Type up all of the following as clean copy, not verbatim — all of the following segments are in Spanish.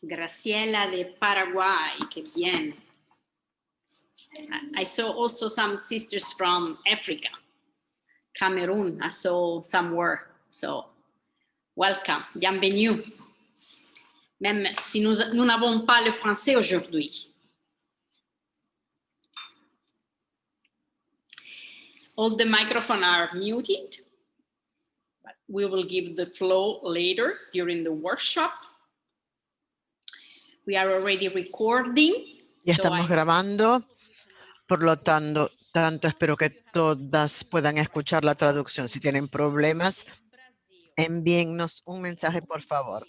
Graciela de Paraguay, qué bien. I saw also some sisters from Africa, Cameroon, I saw somewhere. So, welcome, bienvenue. Même si nous n'avons pas le français aujourd'hui. All the microphones are muted, but we will give the floor later during the workshop. We are already recording. Ya estamos grabando, por lo tanto, espero que todas puedan escuchar la traducción. Si tienen problemas, envíennos un mensaje, por favor.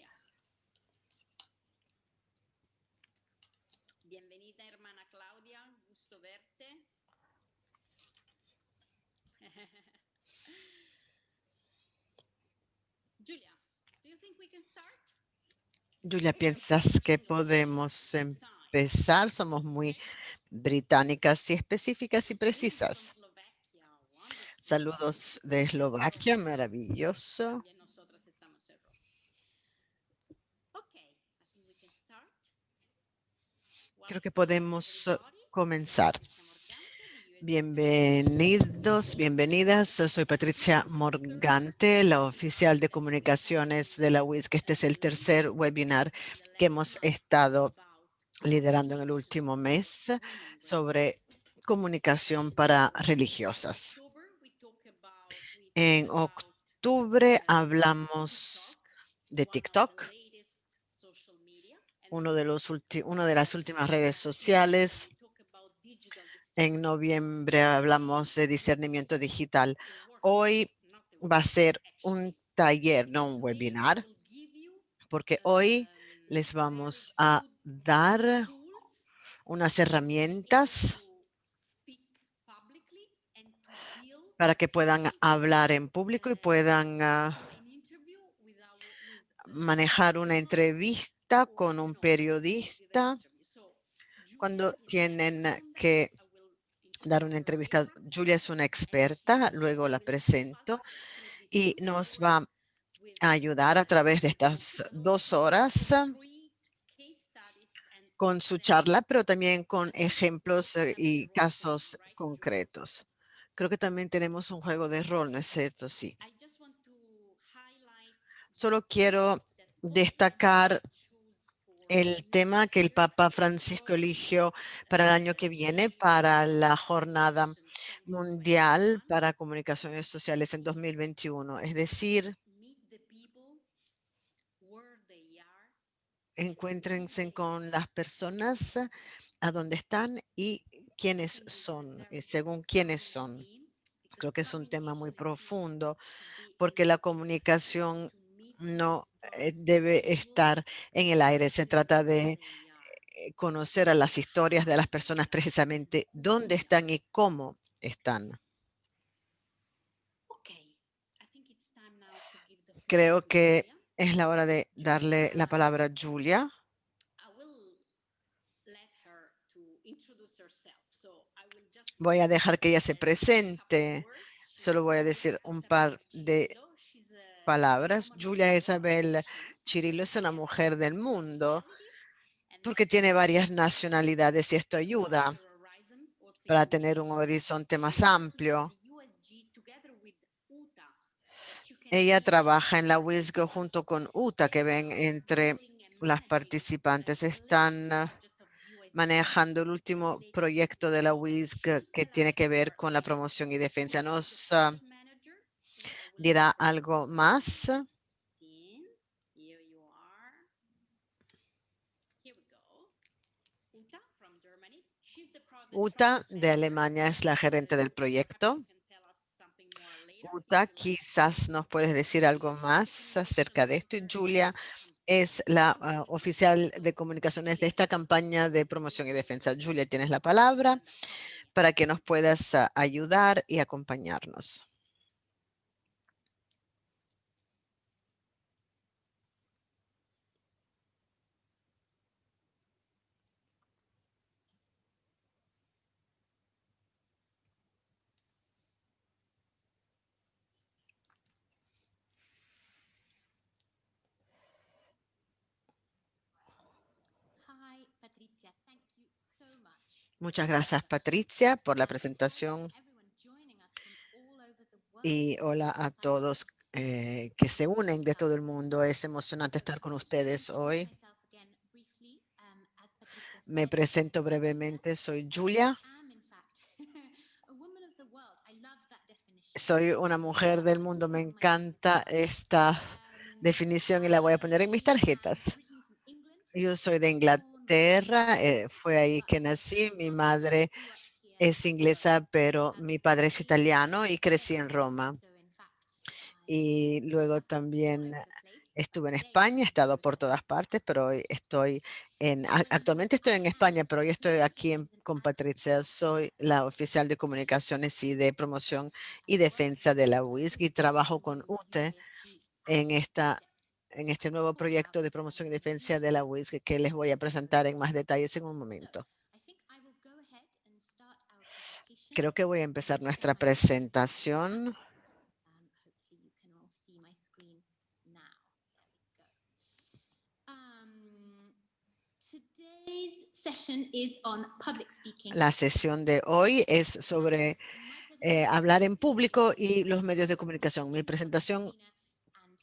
Bienvenida, hermana Claudia, gusto verte. Julia, do you think we can start? Julia, ¿piensas que podemos empezar? Somos muy británicas y específicas y precisas. Saludos de Eslovaquia, maravilloso. Creo que podemos comenzar. Bienvenidos, bienvenidas. Soy Patricia Morgante, la oficial de comunicaciones de la WISC. Este es el tercer webinar que hemos estado liderando en el último mes sobre comunicación para religiosas. En octubre hablamos de TikTok, una de las últimas redes sociales. En noviembre hablamos de discernimiento digital. Hoy va a ser un taller, no un webinar, porque hoy les vamos a dar unas herramientas para que puedan hablar en público y puedan manejar una entrevista con un periodista cuando tienen que dar una entrevista. Julia es una experta, luego la presento y nos va a ayudar a través de estas 2 horas con su charla, pero también con ejemplos y casos concretos. Creo que también tenemos un juego de rol, ¿no es cierto? Sí. Solo quiero destacar el tema que el Papa Francisco eligió para el año que viene, para la Jornada Mundial para Comunicaciones Sociales en 2021. Es decir, encuéntrense con las personas a donde están y quiénes son, según quiénes son. Creo que es un tema muy profundo porque la comunicación no debe estar en el aire. Se trata de conocer a las historias de las personas precisamente dónde están y cómo están. Creo que es la hora de darle la palabra a Julia. Voy a dejar que ella se presente. Solo voy a decir un par de palabras. Julia Isabel Chirilo es una mujer del mundo porque tiene varias nacionalidades y esto ayuda para tener un horizonte más amplio. Ella trabaja en la WISG junto con UTA, que ven entre las participantes. Están manejando el último proyecto de la WISG que tiene que ver con la promoción y defensa. ¿Nos dirá algo más? Uta de Alemania es la gerente del proyecto. Uta, quizás nos puedes decir algo más acerca de esto. Y Julia es la oficial de comunicaciones de esta campaña de promoción y defensa. Julia, tienes la palabra para que nos puedas ayudar y acompañarnos. Muchas gracias, Patricia, por la presentación y hola a todos que se unen de todo el mundo. Es emocionante estar con ustedes hoy. Me presento brevemente. Soy Julia. Soy una mujer del mundo. Me encanta esta definición y la voy a poner en mis tarjetas. Yo soy de Inglaterra. Fue ahí que nací. Mi madre es inglesa, pero mi padre es italiano y crecí en Roma. Y luego también estuve en España, he estado por todas partes, pero hoy actualmente estoy en España, pero hoy estoy aquí con Patricia. Soy la oficial de comunicaciones y de promoción y defensa de la WISC y trabajo con UTE en en este nuevo proyecto de promoción y defensa de la WISC que les voy a presentar en más detalles en un momento. Creo que voy a empezar nuestra presentación. La sesión de hoy es sobre hablar en público y los medios de comunicación. Mi presentación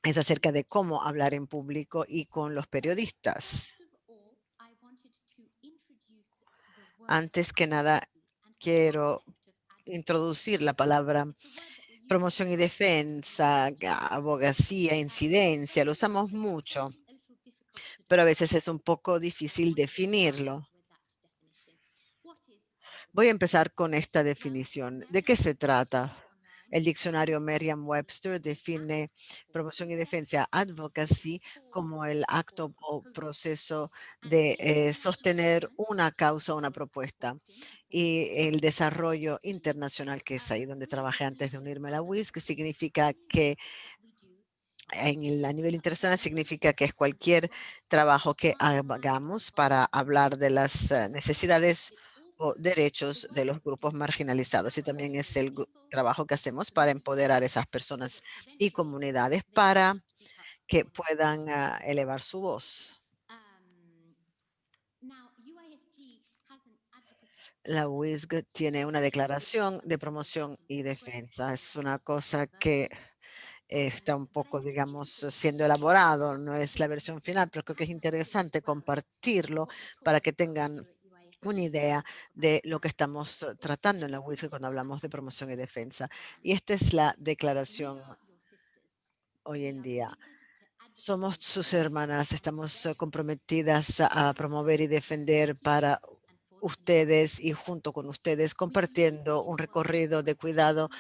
es acerca de cómo hablar en público y con los periodistas. Antes que nada, quiero introducir la palabra promoción y defensa, abogacía, incidencia. Lo usamos mucho, pero a veces es un poco difícil definirlo. Voy a empezar con esta definición. ¿De qué se trata? El diccionario Merriam-Webster define promoción y defensa advocacy como el acto o proceso de sostener una causa o una propuesta. Y el desarrollo internacional, que es ahí donde trabajé antes de unirme a la WIS, que significa que a nivel internacional significa que es cualquier trabajo que hagamos para hablar de las necesidades o derechos de los grupos marginalizados y también es el trabajo que hacemos para empoderar a esas personas y comunidades para que puedan elevar su voz. La WISG tiene una declaración de promoción y defensa. Es una cosa que está un poco, digamos, siendo elaborado, no es la versión final, pero creo que es interesante compartirlo para que tengan una idea de lo que estamos tratando en la WIFI cuando hablamos de promoción y defensa. Y esta es la declaración hoy en día. Somos sus hermanas, estamos comprometidas a promover y defender para ustedes y junto con ustedes compartiendo un recorrido de cuidado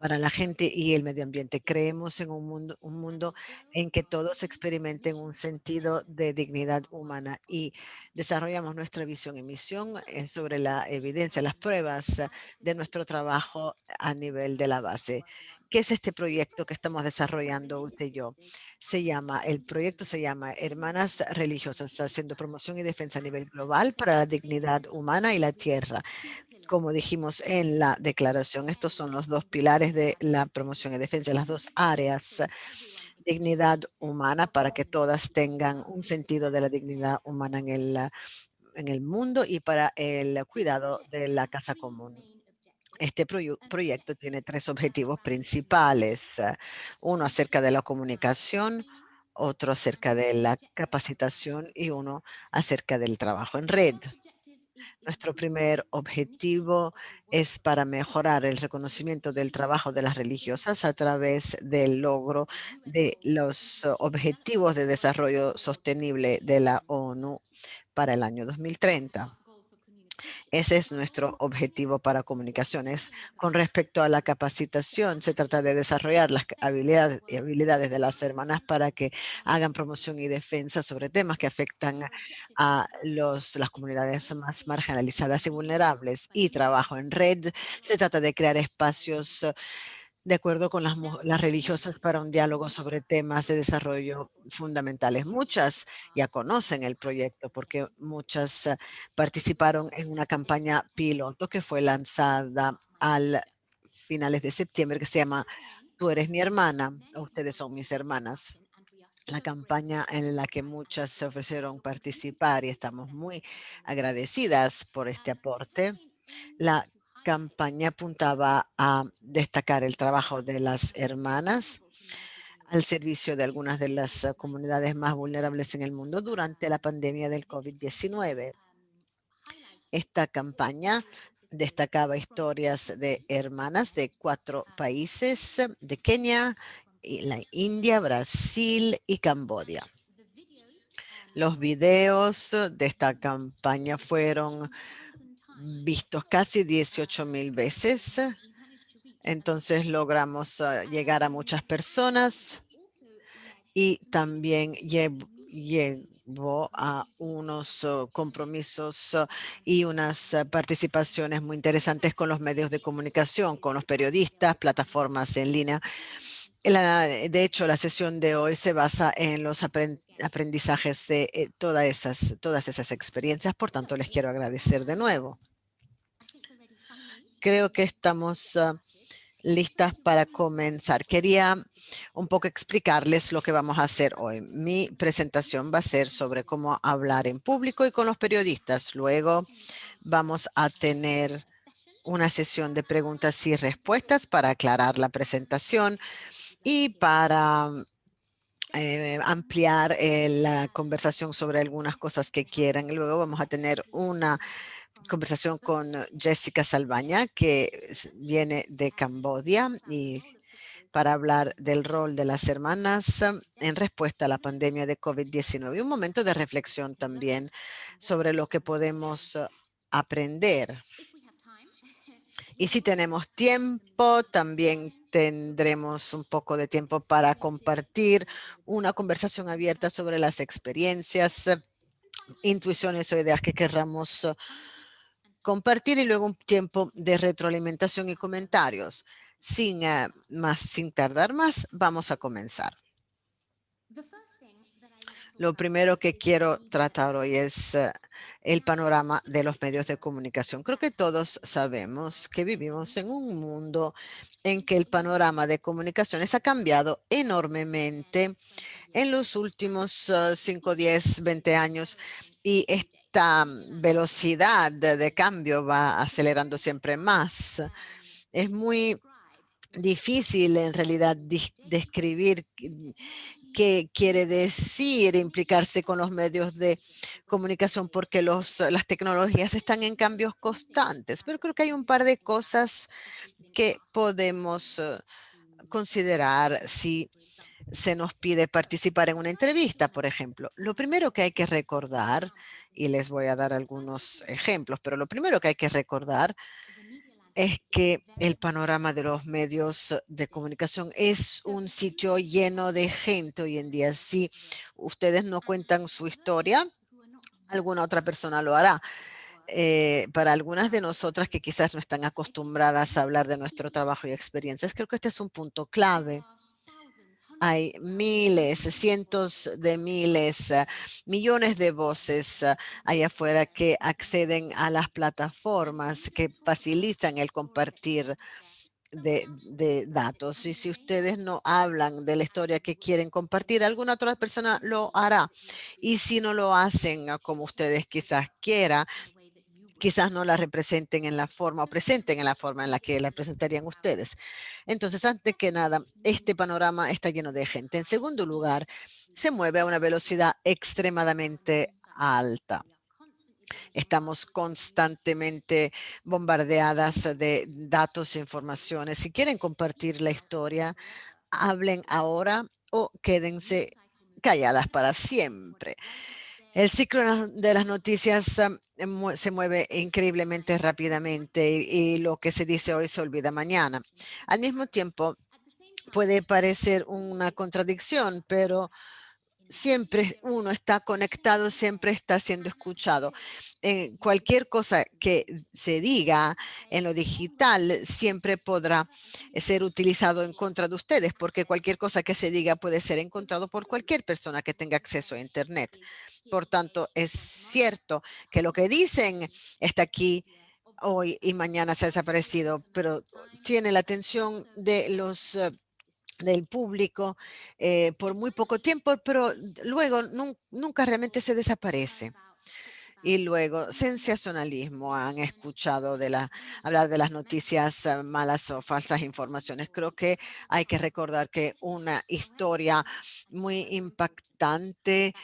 para la gente y el medio ambiente. Creemos en un mundo en que todos experimenten un sentido de dignidad humana y desarrollamos nuestra visión y misión sobre la evidencia, las pruebas de nuestro trabajo a nivel de la base. ¿Qué es este proyecto que estamos desarrollando, Ulte y yo? El proyecto se llama Hermanas Religiosas, haciendo promoción y defensa a nivel global para la dignidad humana y la tierra. Como dijimos en la declaración, estos son los dos pilares de la promoción y defensa, las dos áreas. Dignidad humana para que todas tengan un sentido de la dignidad humana en el mundo y para el cuidado de la casa común. Este proyecto tiene tres objetivos principales. Uno acerca de la comunicación, otro acerca de la capacitación y uno acerca del trabajo en red. Nuestro primer objetivo es para mejorar el reconocimiento del trabajo de las religiosas a través del logro de los objetivos de desarrollo sostenible de la ONU para el año 2030. Ese es nuestro objetivo para comunicaciones. Con respecto a la capacitación, se trata de desarrollar las habilidades de las hermanas para que hagan promoción y defensa sobre temas que afectan a las comunidades más marginalizadas y vulnerables. Y trabajo en red, se trata de crear espacios de acuerdo con las religiosas para un diálogo sobre temas de desarrollo fundamentales. Muchas ya conocen el proyecto porque muchas participaron en una campaña piloto que fue lanzada al finales de septiembre que se llama Tú eres mi hermana o ustedes son mis hermanas. la campaña en la que muchas se ofrecieron participar y estamos muy agradecidas por este aporte. La campaña apuntaba a destacar el trabajo de las hermanas al servicio de algunas de las comunidades más vulnerables en el mundo durante la pandemia del COVID-19. Esta campaña destacaba historias de hermanas de 4 países, de Kenia, y la India, Brasil y Camboya. Los videos de esta campaña fueron vistos casi 18,000 veces. Entonces logramos llegar a muchas personas y también llevó a unos compromisos y unas participaciones muy interesantes con los medios de comunicación, con los periodistas, plataformas en línea. De hecho, la sesión de hoy se basa en los aprendizajes de todas esas experiencias. Por tanto, les quiero agradecer de nuevo. Creo que estamos listas para comenzar. Quería un poco explicarles lo que vamos a hacer hoy. Mi presentación va a ser sobre cómo hablar en público y con los periodistas. Luego vamos a tener una sesión de preguntas y respuestas para aclarar la presentación y para ampliar la conversación sobre algunas cosas que quieran. Y luego vamos a tener una conversación con Jessica Salvaña, que viene de Camboya, y para hablar del rol de las hermanas en respuesta a la pandemia de COVID-19. Y un momento de reflexión también sobre lo que podemos aprender. Y si tenemos tiempo, también tendremos un poco de tiempo para compartir una conversación abierta sobre las experiencias, intuiciones o ideas que querramos compartir y luego un tiempo de retroalimentación y comentarios. Sin tardar más, vamos a comenzar. Lo primero que quiero tratar hoy es el panorama de los medios de comunicación. Creo que todos sabemos que vivimos en un mundo en que el panorama de comunicaciones ha cambiado enormemente en los últimos 5, 10, 20 años y esta velocidad de cambio va acelerando siempre más. Es muy difícil en realidad describir qué quiere decir implicarse con los medios de comunicación porque las tecnologías están en cambios constantes, pero creo que hay un par de cosas que podemos considerar si se nos pide participar en una entrevista, por ejemplo. Lo primero que hay que recordar, y les voy a dar algunos ejemplos, pero lo primero que hay que recordar es que el panorama de los medios de comunicación es un sitio lleno de gente hoy en día. Si ustedes no cuentan su historia, alguna otra persona lo hará. Para algunas de nosotras que quizás no están acostumbradas a hablar de nuestro trabajo y experiencias, creo que este es un punto clave. Hay miles, cientos de miles, millones de voces allá afuera que acceden a las plataformas que facilitan el compartir de datos. Y si ustedes no hablan de la historia que quieren compartir, alguna otra persona lo hará. Y si no lo hacen como ustedes quizás quieran, quizás no la representen en la forma o presenten en la forma en la que la presentarían ustedes. Entonces, antes que nada, este panorama está lleno de gente. En segundo lugar, se mueve a una velocidad extremadamente alta. Estamos constantemente bombardeadas de datos e informaciones. Si quieren compartir la historia, hablen ahora o quédense calladas para siempre. El ciclo de las noticias se mueve increíblemente rápidamente y lo que se dice hoy se olvida mañana. Al mismo tiempo, puede parecer una contradicción, pero siempre uno está conectado, siempre está siendo escuchado. Cualquier cosa que se diga en lo digital siempre podrá ser utilizado en contra de ustedes, porque cualquier cosa que se diga puede ser encontrado por cualquier persona que tenga acceso a Internet. Por tanto, es cierto que lo que dicen está aquí hoy y mañana se ha desaparecido, pero tiene la atención de los del público por muy poco tiempo, pero luego nunca realmente se desaparece. Y luego, sensacionalismo. Han escuchado hablar de las noticias malas o falsas informaciones. Creo que hay que recordar que una historia muy impactante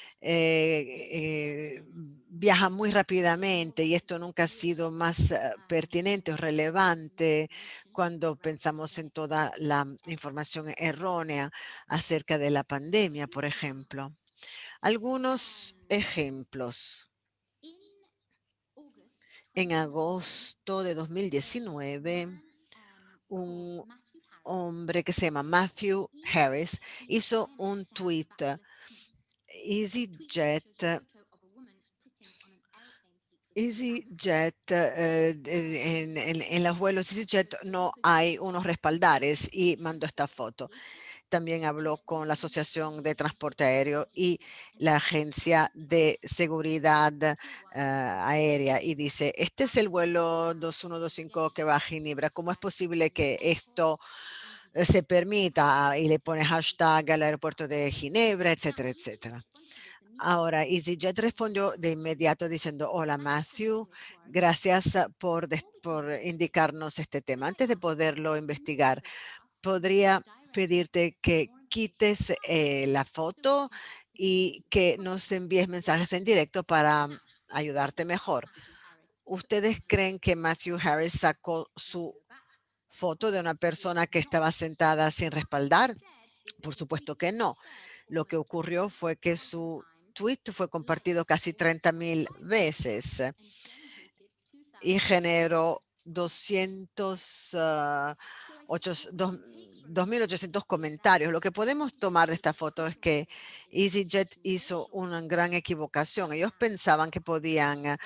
viaja muy rápidamente y esto nunca ha sido más pertinente o relevante cuando pensamos en toda la información errónea acerca de la pandemia, por ejemplo. Algunos ejemplos. En agosto de 2019, un hombre que se llama Matthew Harris hizo un tweet. EasyJet, en los vuelos EasyJet no hay unos respaldares y mandó esta foto. También habló con la Asociación de Transporte Aéreo y la Agencia de Seguridad Aérea y dice, este es el vuelo 2125 que va a Ginebra. ¿Cómo es posible que esto se permita? Y le pone hashtag al aeropuerto de Ginebra, etcétera, etcétera. Ahora, EasyJet respondió de inmediato diciendo, hola Matthew, gracias por indicarnos este tema. Antes de poderlo investigar, podría pedirte que quites la foto y que nos envíes mensajes en directo para ayudarte mejor. ¿Ustedes creen que Matthew Harris sacó su foto de una persona que estaba sentada sin respaldar? Por supuesto que no. Lo que ocurrió fue que su tweet fue compartido casi 30,000 veces y generó 2.800 comentarios. Lo que podemos tomar de esta foto es que EasyJet hizo una gran equivocación. Ellos pensaban que podían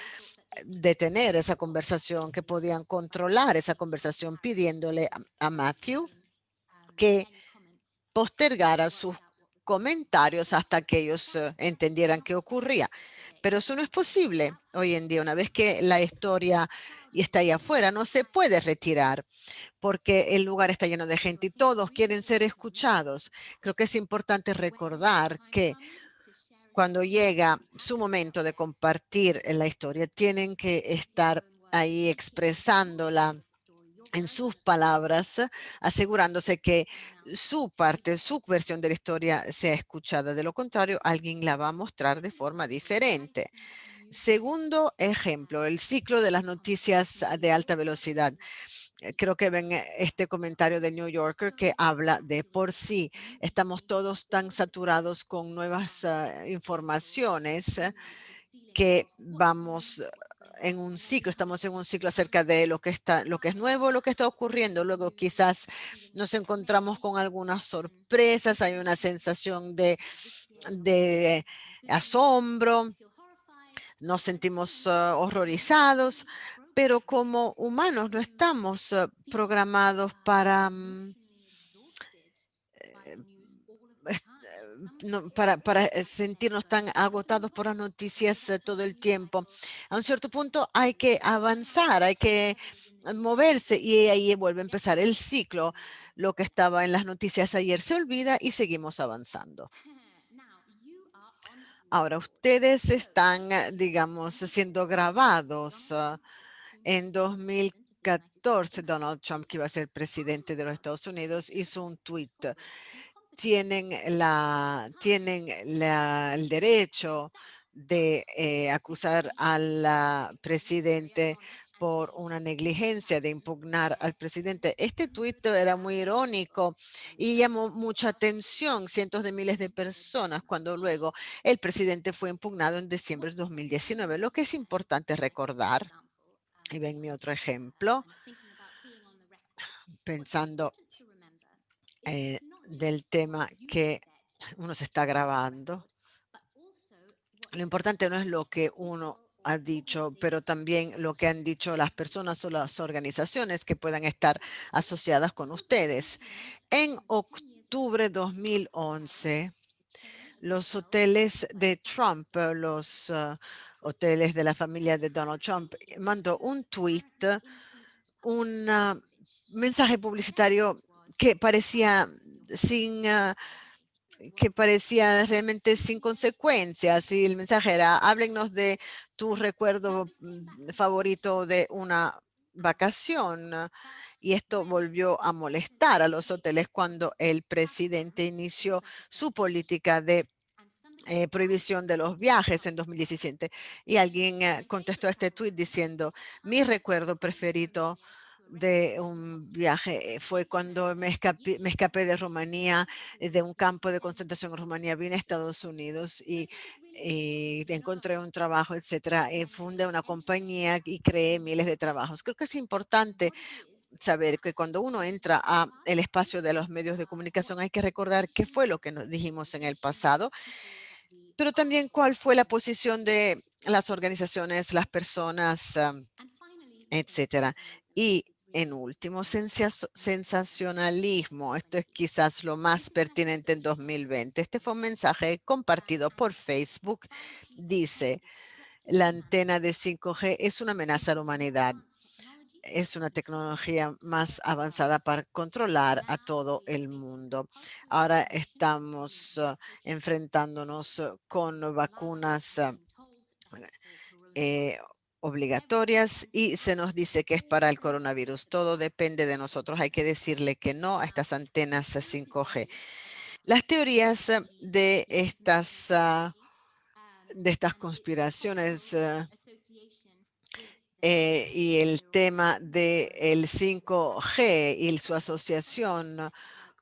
detener esa conversación, que podían controlar esa conversación pidiéndole a Matthew que postergara sus comentarios hasta que ellos entendieran qué ocurría. Pero eso no es posible hoy en día. Una vez que la historia está ahí afuera, no se puede retirar porque el lugar está lleno de gente y todos quieren ser escuchados. Creo que es importante recordar que cuando llega su momento de compartir la historia, tienen que estar ahí expresándola en sus palabras, asegurándose que su parte, su versión de la historia sea escuchada. De lo contrario, alguien la va a mostrar de forma diferente. Segundo ejemplo, el ciclo de las noticias de alta velocidad. Creo que ven este comentario del New Yorker que habla de por sí. Estamos todos tan saturados con nuevas informaciones que vamos en un ciclo, estamos en un ciclo acerca de lo que es nuevo, lo que está ocurriendo. Luego quizás nos encontramos con algunas sorpresas, hay una sensación de asombro, nos sentimos horrorizados, pero como humanos no estamos programados para sentirnos tan agotados por las noticias todo el tiempo. A un cierto punto hay que avanzar, hay que moverse y ahí vuelve a empezar el ciclo. Lo que estaba en las noticias ayer se olvida y seguimos avanzando. Ahora, ustedes están, digamos, siendo grabados. En 2014, Donald Trump, que iba a ser presidente de los Estados Unidos, hizo un tweet. Tienen el derecho de acusar al presidente por una negligencia de impugnar al presidente. Este tuit era muy irónico y llamó mucha atención, cientos de miles de personas, cuando luego el presidente fue impugnado en diciembre de 2019. Lo que es importante recordar, y ven mi otro ejemplo, pensando del tema que uno se está grabando. Lo importante no es lo que uno ha dicho, pero también lo que han dicho las personas o las organizaciones que puedan estar asociadas con ustedes. En octubre de 2011, los hoteles de Trump, los hoteles de la familia de Donald Trump, mandó un tweet, un mensaje publicitario que parecía sin que parecía realmente sin consecuencias. Y el mensaje era, háblennos de tu recuerdo favorito de una vacación. Y esto volvió a molestar a los hoteles cuando el presidente inició su política de prohibición de los viajes en 2017. Y alguien contestó a este tuit diciendo, mi recuerdo preferido de un viaje fue cuando me escapé de Rumanía, de un campo de concentración en Rumanía, vine a Estados Unidos y encontré un trabajo, etcétera. Fundé una compañía y creé miles de trabajos. Creo que es importante saber que cuando uno entra a el espacio de los medios de comunicación hay que recordar qué fue lo que nos dijimos en el pasado, pero también cuál fue la posición de las organizaciones, las personas, etcétera. Y en último, sensacionalismo. Esto es quizás lo más pertinente en 2020. Este fue un mensaje compartido por Facebook. Dice, la antena de 5G es una amenaza a la humanidad. Es una tecnología más avanzada para controlar a todo el mundo. Ahora estamos enfrentándonos con vacunas eh, obligatorias y se nos dice que es para el coronavirus. Todo depende de nosotros. Hay que decirle que no a estas antenas 5G. Las teorías de estas conspiraciones y el tema del 5G y su asociación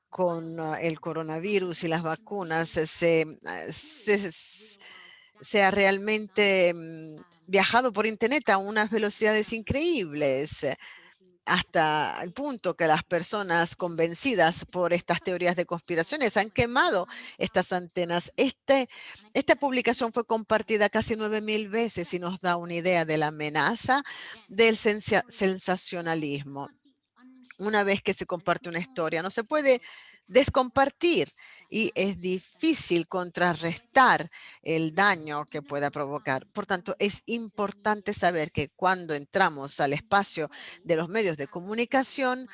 con el coronavirus y las vacunas se ha realmente viajado por Internet a unas velocidades increíbles, hasta el punto que las personas convencidas por estas teorías de conspiraciones han quemado estas antenas. Esta publicación fue compartida casi 9,000 veces y nos da una idea de la amenaza del sensacionalismo. Una vez que se comparte una historia, no se puede descompartir y es difícil contrarrestar el daño que pueda provocar. Por tanto, es importante saber que cuando entramos al espacio de los medios de comunicación,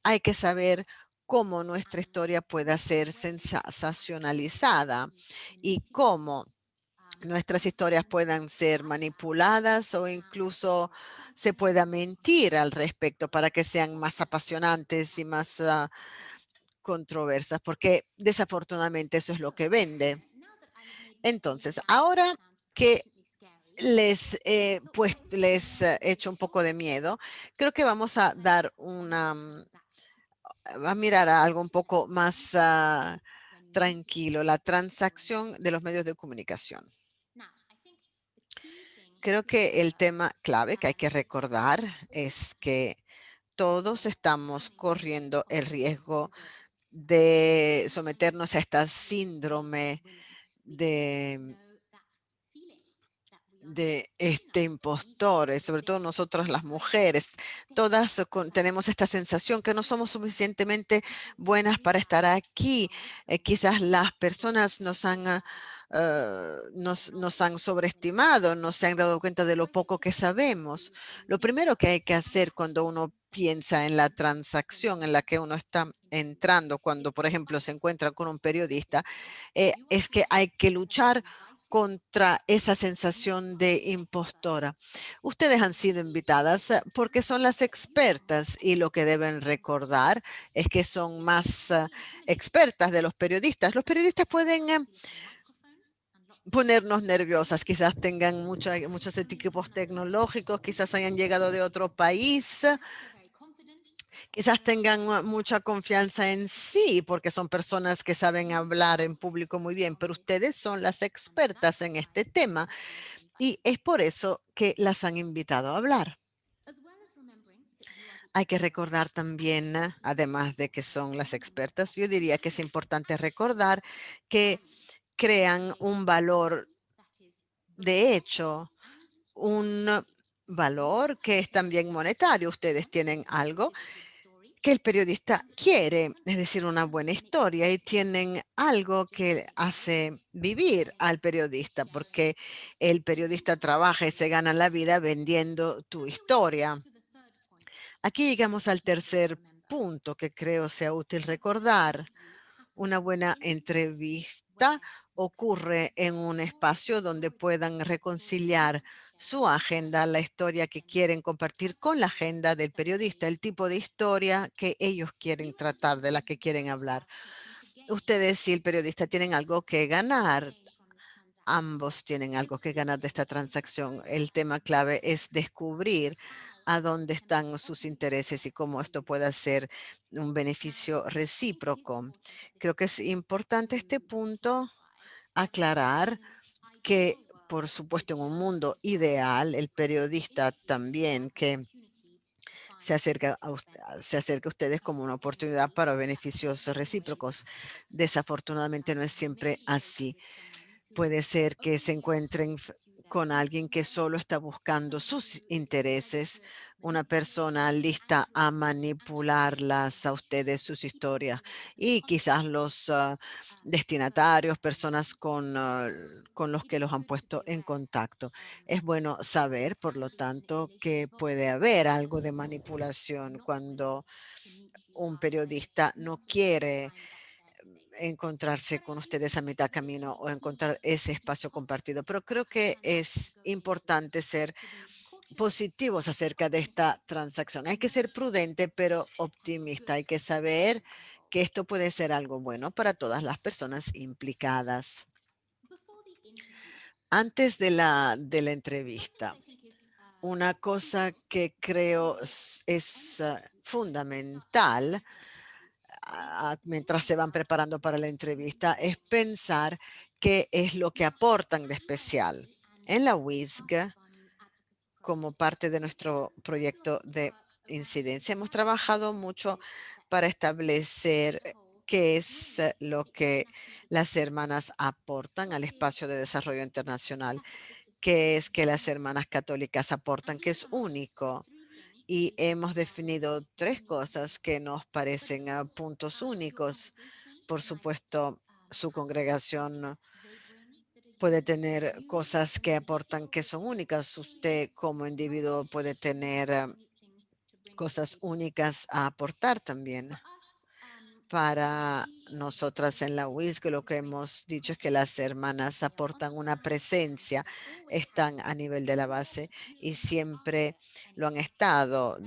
hay que saber cómo nuestra historia pueda ser sensacionalizada y cómo nuestras historias puedan ser manipuladas o incluso se pueda mentir al respecto para que sean más apasionantes y más controversas, porque desafortunadamente eso es lo que vende. Entonces, ahora que les he hecho un poco de miedo, creo que vamos a dar a mirar a algo un poco más tranquilo, la transacción de los medios de comunicación. Creo que el tema clave que hay que recordar es que todos estamos corriendo el riesgo de someternos a esta síndrome de, de este impostor, sobre todo nosotras las mujeres. Todas tenemos esta sensación que no somos suficientemente buenas para estar aquí. Quizás las personas nos han sobreestimado, no se han dado cuenta de lo poco que sabemos. Lo primero que hay que hacer cuando uno piensa en la transacción en la que uno está entrando, cuando, por ejemplo, se encuentra con un periodista, es que hay que luchar contra esa sensación de impostora. Ustedes han sido invitadas porque son las expertas y lo que deben recordar es que son más expertas de los periodistas. Los periodistas pueden ponernos nerviosas, quizás tengan muchos equipos tecnológicos, quizás hayan llegado de otro país, quizás tengan mucha confianza en sí, porque son personas que saben hablar en público muy bien, pero ustedes son las expertas en este tema y es por eso que las han invitado a hablar. Hay que recordar también, además de que son las expertas, yo diría que es importante recordar que crean un valor de hecho, un valor que es también monetario. Ustedes tienen algo que el periodista quiere, es decir, una buena historia, y tienen algo que hace vivir al periodista, porque el periodista trabaja y se gana la vida vendiendo tu historia. Aquí llegamos al tercer punto que creo sea útil recordar. Una buena entrevista ocurre en un espacio donde puedan reconciliar su agenda, la historia que quieren compartir con la agenda del periodista, el tipo de historia que ellos quieren tratar, de la que quieren hablar. Ustedes y el periodista tienen algo que ganar. Ambos tienen algo que ganar de esta transacción. El tema clave es descubrir a dónde están sus intereses y cómo esto puede ser un beneficio recíproco. Creo que es importante este punto aclarar que, por supuesto, en un mundo ideal, el periodista también que se acerca a ustedes como una oportunidad para beneficios recíprocos. Desafortunadamente no es siempre así. Puede ser que se encuentren con alguien que solo está buscando sus intereses, una persona lista a manipularlas a ustedes, sus historias, y quizás los destinatarios, personas con los que los han puesto en contacto. Es bueno saber, por lo tanto, que puede haber algo de manipulación cuando un periodista no quiere encontrarse con ustedes a mitad camino o encontrar ese espacio compartido. Pero creo que es importante ser positivos acerca de esta transacción. Hay que ser prudente, pero optimista. Hay que saber que esto puede ser algo bueno para todas las personas implicadas. Antes de la entrevista, una cosa que creo es fundamental mientras se van preparando para la entrevista es pensar qué es lo que aportan de especial. En la WISG, como parte de nuestro proyecto de incidencia, hemos trabajado mucho para establecer qué es lo que las hermanas aportan al espacio de desarrollo internacional, qué es que las hermanas católicas aportan, que es único. Y hemos definido tres cosas que nos parecen puntos únicos. Por supuesto, su congregación puede tener cosas que aportan que son únicas. Usted como individuo puede tener cosas únicas a aportar también. Para nosotras en la WISC, lo que hemos dicho es que las hermanas aportan una presencia, están a nivel de la base y siempre lo han estado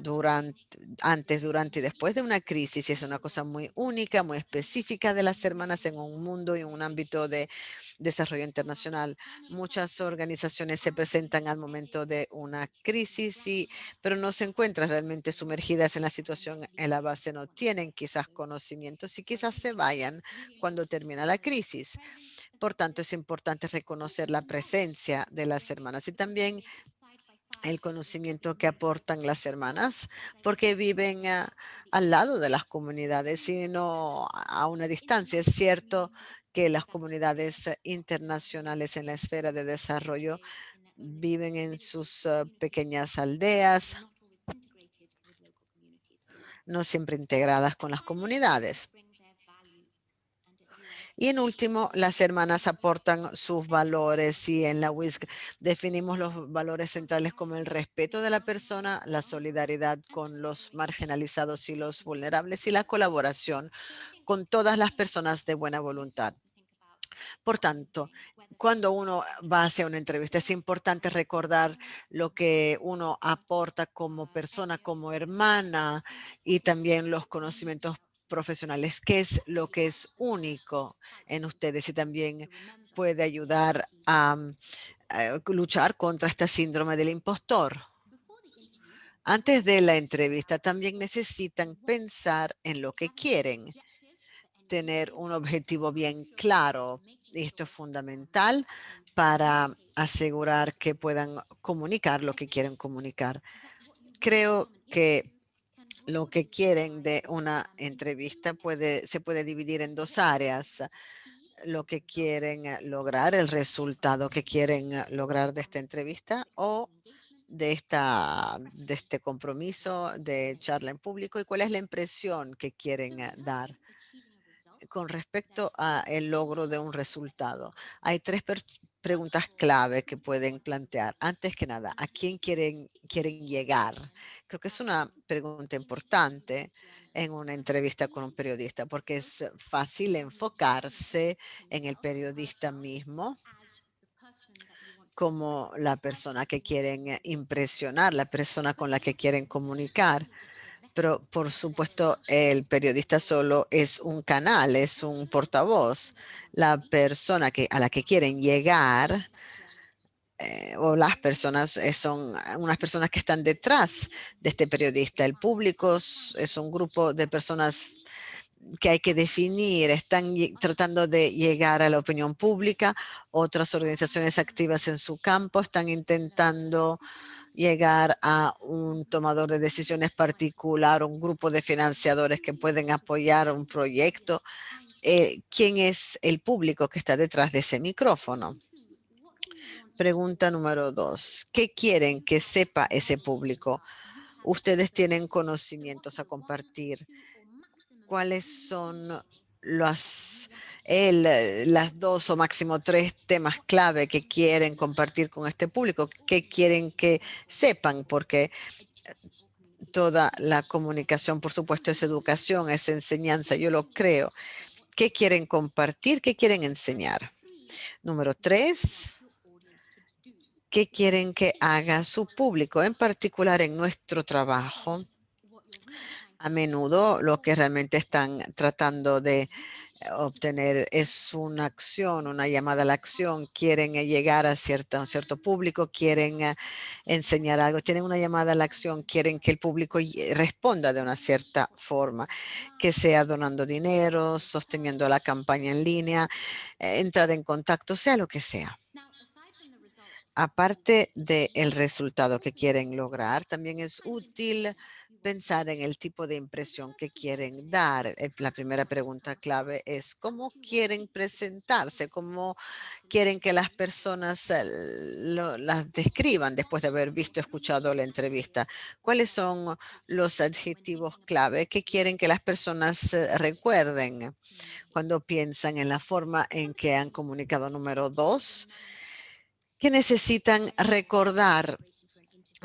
antes, durante y después de una crisis. Y es una cosa muy única, muy específica de las hermanas en un mundo y en un ámbito de desarrollo internacional. Muchas organizaciones se presentan al momento de una crisis pero no se encuentran realmente sumergidas en la situación en la base, no tienen quizás conocimientos y quizás se vayan cuando termina la crisis. Por tanto, es importante reconocer la presencia de las hermanas y también el conocimiento que aportan las hermanas, porque viven al lado de las comunidades y no a una distancia. Es cierto que las comunidades internacionales en la esfera de desarrollo viven en sus pequeñas aldeas, no siempre integradas con las comunidades. Y en último, las hermanas aportan sus valores y en la WISC definimos los valores centrales como el respeto de la persona, la solidaridad con los marginalizados y los vulnerables y la colaboración con todas las personas de buena voluntad. Por tanto, cuando uno va hacia una entrevista, es importante recordar lo que uno aporta como persona, como hermana y también los conocimientos profesionales, qué es lo que es único en ustedes y también puede ayudar a luchar contra este síndrome del impostor. Antes de la entrevista, también necesitan pensar en lo que quieren, tener un objetivo bien claro. Y esto es fundamental para asegurar que puedan comunicar lo que quieren comunicar. Creo que lo que quieren de una entrevista se puede dividir en dos áreas. Lo que quieren lograr, el resultado que quieren lograr de esta entrevista o de este compromiso de charla en público y cuál es la impresión que quieren dar con respecto a el logro de un resultado. Hay tres preguntas clave que pueden plantear. Antes que nada, ¿a quién quieren llegar? Creo que es una pregunta importante en una entrevista con un periodista porque es fácil enfocarse en el periodista mismo como la persona que quieren impresionar, la persona con la que quieren comunicar. Pero por supuesto, el periodista solo es un canal, es un portavoz. La persona a la que quieren llegar o las personas son unas personas que están detrás de este periodista. El público es un grupo de personas que hay que definir, están tratando de llegar a la opinión pública, otras organizaciones activas en su campo están intentando llegar a un tomador de decisiones particular, un grupo de financiadores que pueden apoyar un proyecto. ¿Quién es el público que está detrás de ese micrófono? Pregunta número 2. ¿Qué quieren que sepa ese público? Ustedes tienen conocimientos a compartir. ¿Cuáles son las 2 o máximo 3 temas clave que quieren compartir con este público? ¿Qué quieren que sepan? Porque toda la comunicación, por supuesto, es educación, es enseñanza, yo lo creo. ¿Qué quieren compartir? ¿Qué quieren enseñar? Número 3, ¿qué quieren que haga su público? En particular en nuestro trabajo, a menudo lo que realmente están tratando de obtener es una acción, una llamada a la acción. Quieren llegar a un cierto público, quieren enseñar algo, tienen una llamada a la acción, quieren que el público responda de una cierta forma, que sea donando dinero, sosteniendo la campaña en línea, entrar en contacto, sea lo que sea. Aparte del resultado que quieren lograr, también es útil pensar en el tipo de impresión que quieren dar. La primera pregunta clave es cómo quieren presentarse, cómo quieren que las personas las describan después de haber visto, escuchado la entrevista. ¿Cuáles son los adjetivos clave que quieren que las personas recuerden cuando piensan en la forma en que han comunicado? Número 2, que necesitan recordar.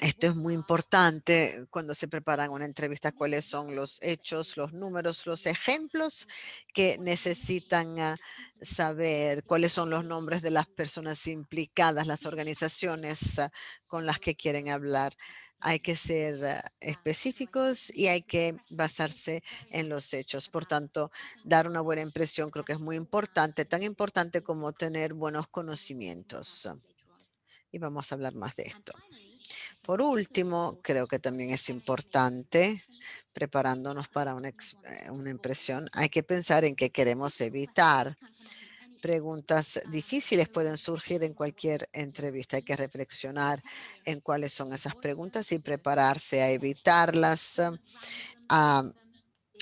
Esto es muy importante cuando se preparan una entrevista, cuáles son los hechos, los números, los ejemplos que necesitan saber, cuáles son los nombres de las personas implicadas, las organizaciones con las que quieren hablar. Hay que ser específicos y hay que basarse en los hechos. Por tanto, dar una buena impresión creo que es muy importante, tan importante como tener buenos conocimientos. Y vamos a hablar más de esto. Por último, creo que también es importante, preparándonos para una impresión, hay que pensar en qué queremos evitar. Preguntas difíciles pueden surgir en cualquier entrevista. Hay que reflexionar en cuáles son esas preguntas y prepararse a evitarlas, a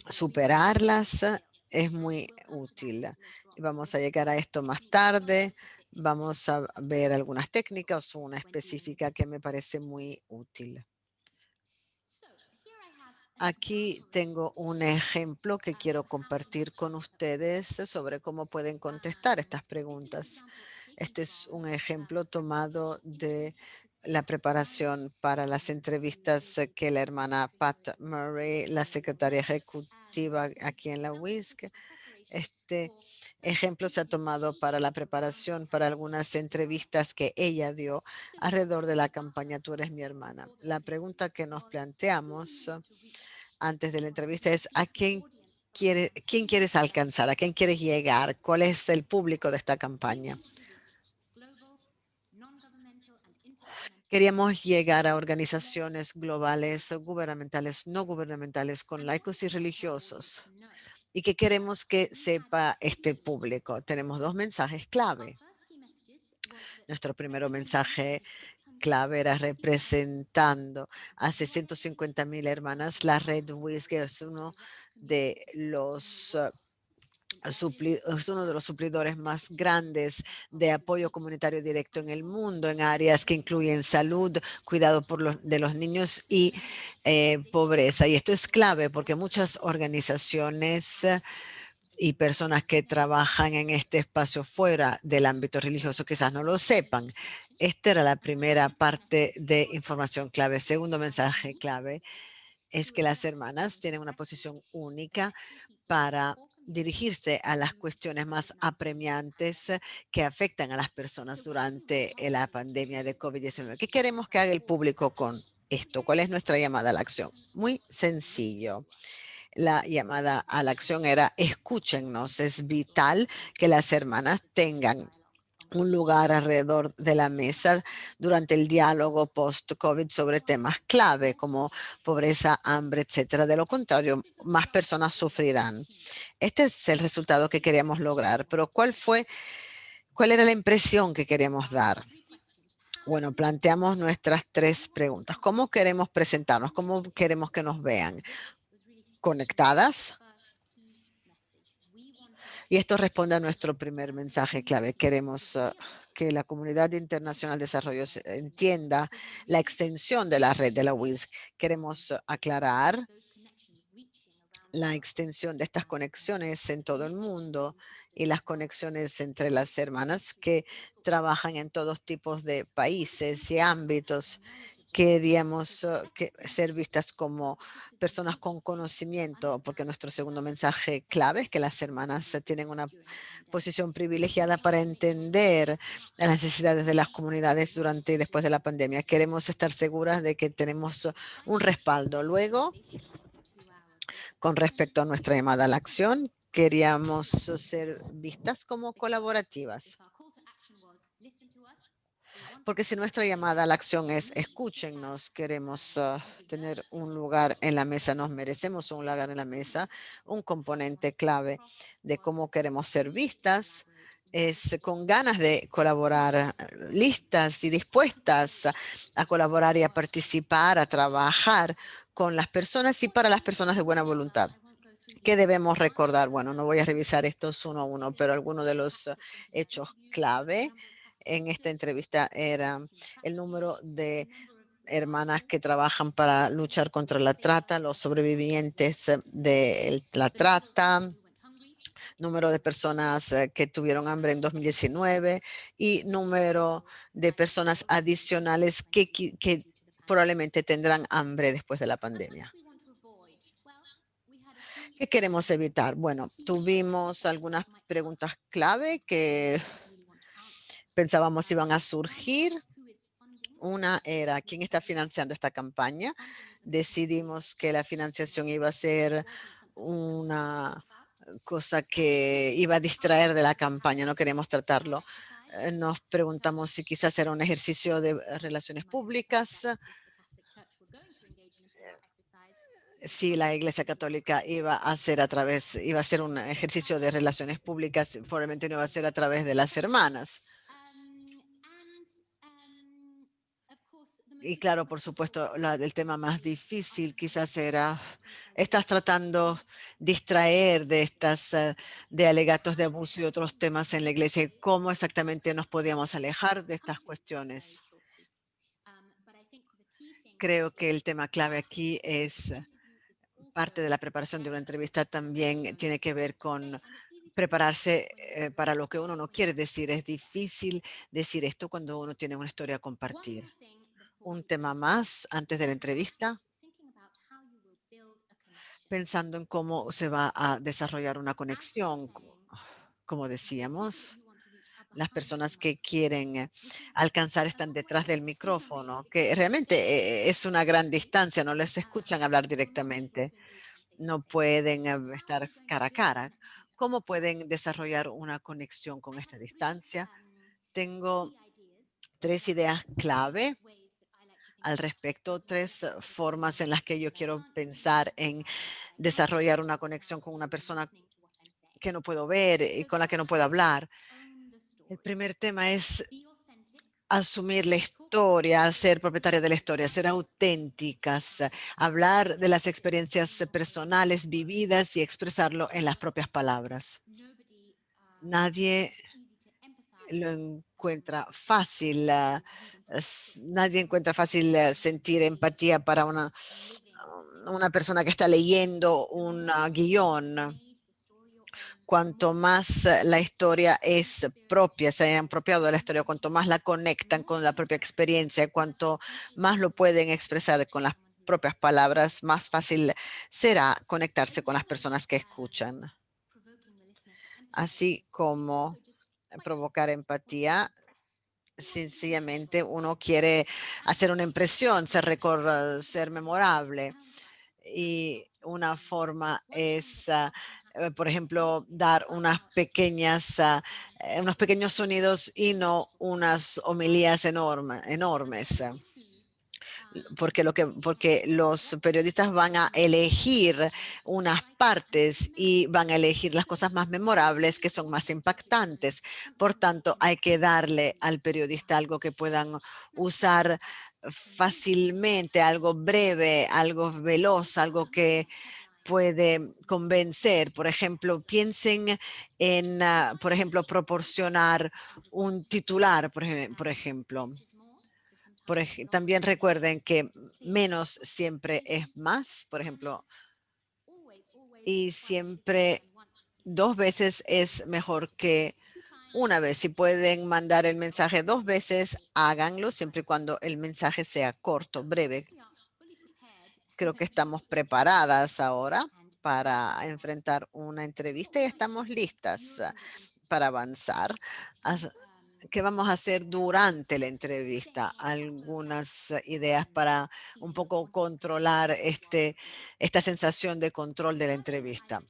superarlas. Es muy útil. Y vamos a llegar a esto más tarde. Vamos a ver algunas técnicas o una específica que me parece muy útil. Aquí tengo un ejemplo que quiero compartir con ustedes sobre cómo pueden contestar estas preguntas. Este es un ejemplo tomado de la preparación para las entrevistas que la hermana Pat Murray, la secretaria ejecutiva aquí en la WISC, este ejemplo se ha tomado para la preparación para algunas entrevistas que ella dio alrededor de la campaña Tú eres mi hermana. La pregunta que nos planteamos antes de la entrevista es quién quieres alcanzar, a quién quieres llegar, cuál es el público de esta campaña. Queríamos llegar a organizaciones globales, gubernamentales, no gubernamentales, con laicos y religiosos. ¿Y qué queremos que sepa este público? Tenemos 2 mensajes clave. Nuestro primer mensaje clave era representando a 650,000 hermanas. La red WISC es uno de los es uno de los suplidores más grandes de apoyo comunitario directo en el mundo en áreas que incluyen salud, cuidado de los niños y pobreza. Y esto es clave porque muchas organizaciones y personas que trabajan en este espacio fuera del ámbito religioso quizás no lo sepan. Esta era la primera parte de información clave. Segundo mensaje clave es que las hermanas tienen una posición única para dirigirse a las cuestiones más apremiantes que afectan a las personas durante la pandemia de COVID-19. ¿Qué queremos que haga el público con esto? ¿Cuál es nuestra llamada a la acción? Muy sencillo. La llamada a la acción era escúchennos. Es vital que las hermanas tengan un lugar alrededor de la mesa durante el diálogo post-COVID sobre temas clave como pobreza, hambre, etcétera. De lo contrario, más personas sufrirán. Este es el resultado que queríamos lograr, pero ¿cuál era la impresión que queríamos dar? Bueno, planteamos nuestras 3 preguntas. ¿Cómo queremos presentarnos? ¿Cómo queremos que nos vean? ¿Conectadas? Y esto responde a nuestro primer mensaje clave. Queremos que la comunidad internacional de desarrollo entienda la extensión de la red de la WIS. Queremos aclarar la extensión de estas conexiones en todo el mundo y las conexiones entre las hermanas que trabajan en todos tipos de países y ámbitos. Queríamos ser vistas como personas con conocimiento, porque nuestro segundo mensaje clave es que las hermanas tienen una posición privilegiada para entender las necesidades de las comunidades durante y después de la pandemia. Queremos estar seguras de que tenemos un respaldo. Luego, con respecto a nuestra llamada a la acción, queríamos ser vistas como colaborativas. Porque si nuestra llamada a la acción es escúchennos, queremos tener un lugar en la mesa, nos merecemos un lugar en la mesa, un componente clave de cómo queremos ser vistas es con ganas de colaborar, listas y dispuestas a colaborar y a participar, a trabajar con las personas y para las personas de buena voluntad. ¿Qué debemos recordar? Bueno, no voy a revisar estos uno a uno, pero algunos de los hechos clave en esta entrevista era el número de hermanas que trabajan para luchar contra la trata, los sobrevivientes de la trata, número de personas que tuvieron hambre en 2019 y número de personas adicionales que probablemente tendrán hambre después de la pandemia. ¿Qué queremos evitar? Bueno, tuvimos algunas preguntas clave que pensábamos iban a surgir. Una era, ¿quién está financiando esta campaña? Decidimos que la financiación iba a ser una cosa que iba a distraer de la campaña, no queríamos tratarlo. Nos preguntamos si quizás era un ejercicio de relaciones públicas, si la Iglesia Católica iba a hacer un ejercicio de relaciones públicas, probablemente no iba a ser a través de las hermanas. Y claro, por supuesto, el tema más difícil quizás era, estás tratando de distraer de de alegatos de abuso y otros temas en la iglesia. ¿Cómo exactamente nos podíamos alejar de estas cuestiones? Creo que el tema clave aquí es parte de la preparación de una entrevista también tiene que ver con prepararse para lo que uno no quiere decir. Es difícil decir esto cuando uno tiene una historia a compartir. Un tema más antes de la entrevista, pensando en cómo se va a desarrollar una conexión. Como decíamos, las personas que quieren alcanzar están detrás del micrófono, que realmente es una gran distancia, no les escuchan hablar directamente, no pueden estar cara a cara. ¿Cómo pueden desarrollar una conexión con esta distancia? Tengo 3 ideas clave al respecto, 3 formas en las que yo quiero pensar en desarrollar una conexión con una persona que no puedo ver y con la que no puedo hablar. El primer tema es asumir la historia, ser propietaria de la historia, ser auténticas, hablar de las experiencias personales vividas y expresarlo en las propias palabras. Nadie lo encuentra fácil, nadie encuentra fácil sentir empatía para una persona que está leyendo un guión, cuanto más la historia es propia, se hayan apropiado de la historia, cuanto más la conectan con la propia experiencia, cuanto más lo pueden expresar con las propias palabras, más fácil será conectarse con las personas que escuchan. Así como provocar empatía, sencillamente uno quiere hacer una impresión, ser memorable. Y una forma es, por ejemplo, dar unos pequeños sonidos y no unas homilías enormes. Porque los periodistas van a elegir unas partes y van a elegir las cosas más memorables que son más impactantes. Por tanto, hay que darle al periodista algo que puedan usar fácilmente, algo breve, algo veloz, algo que puede convencer. Por ejemplo, piensen en, por ejemplo, proporcionar un titular, por ejemplo. También recuerden que menos siempre es más, por ejemplo, y siempre dos veces es mejor que una vez. Si pueden mandar el mensaje dos veces, háganlo siempre y cuando el mensaje sea corto, breve. Creo que estamos preparadas ahora para enfrentar una entrevista y estamos listas para avanzar. ¿Qué vamos a hacer durante la entrevista? Algunas ideas para un poco controlar esta sensación de control de la entrevista.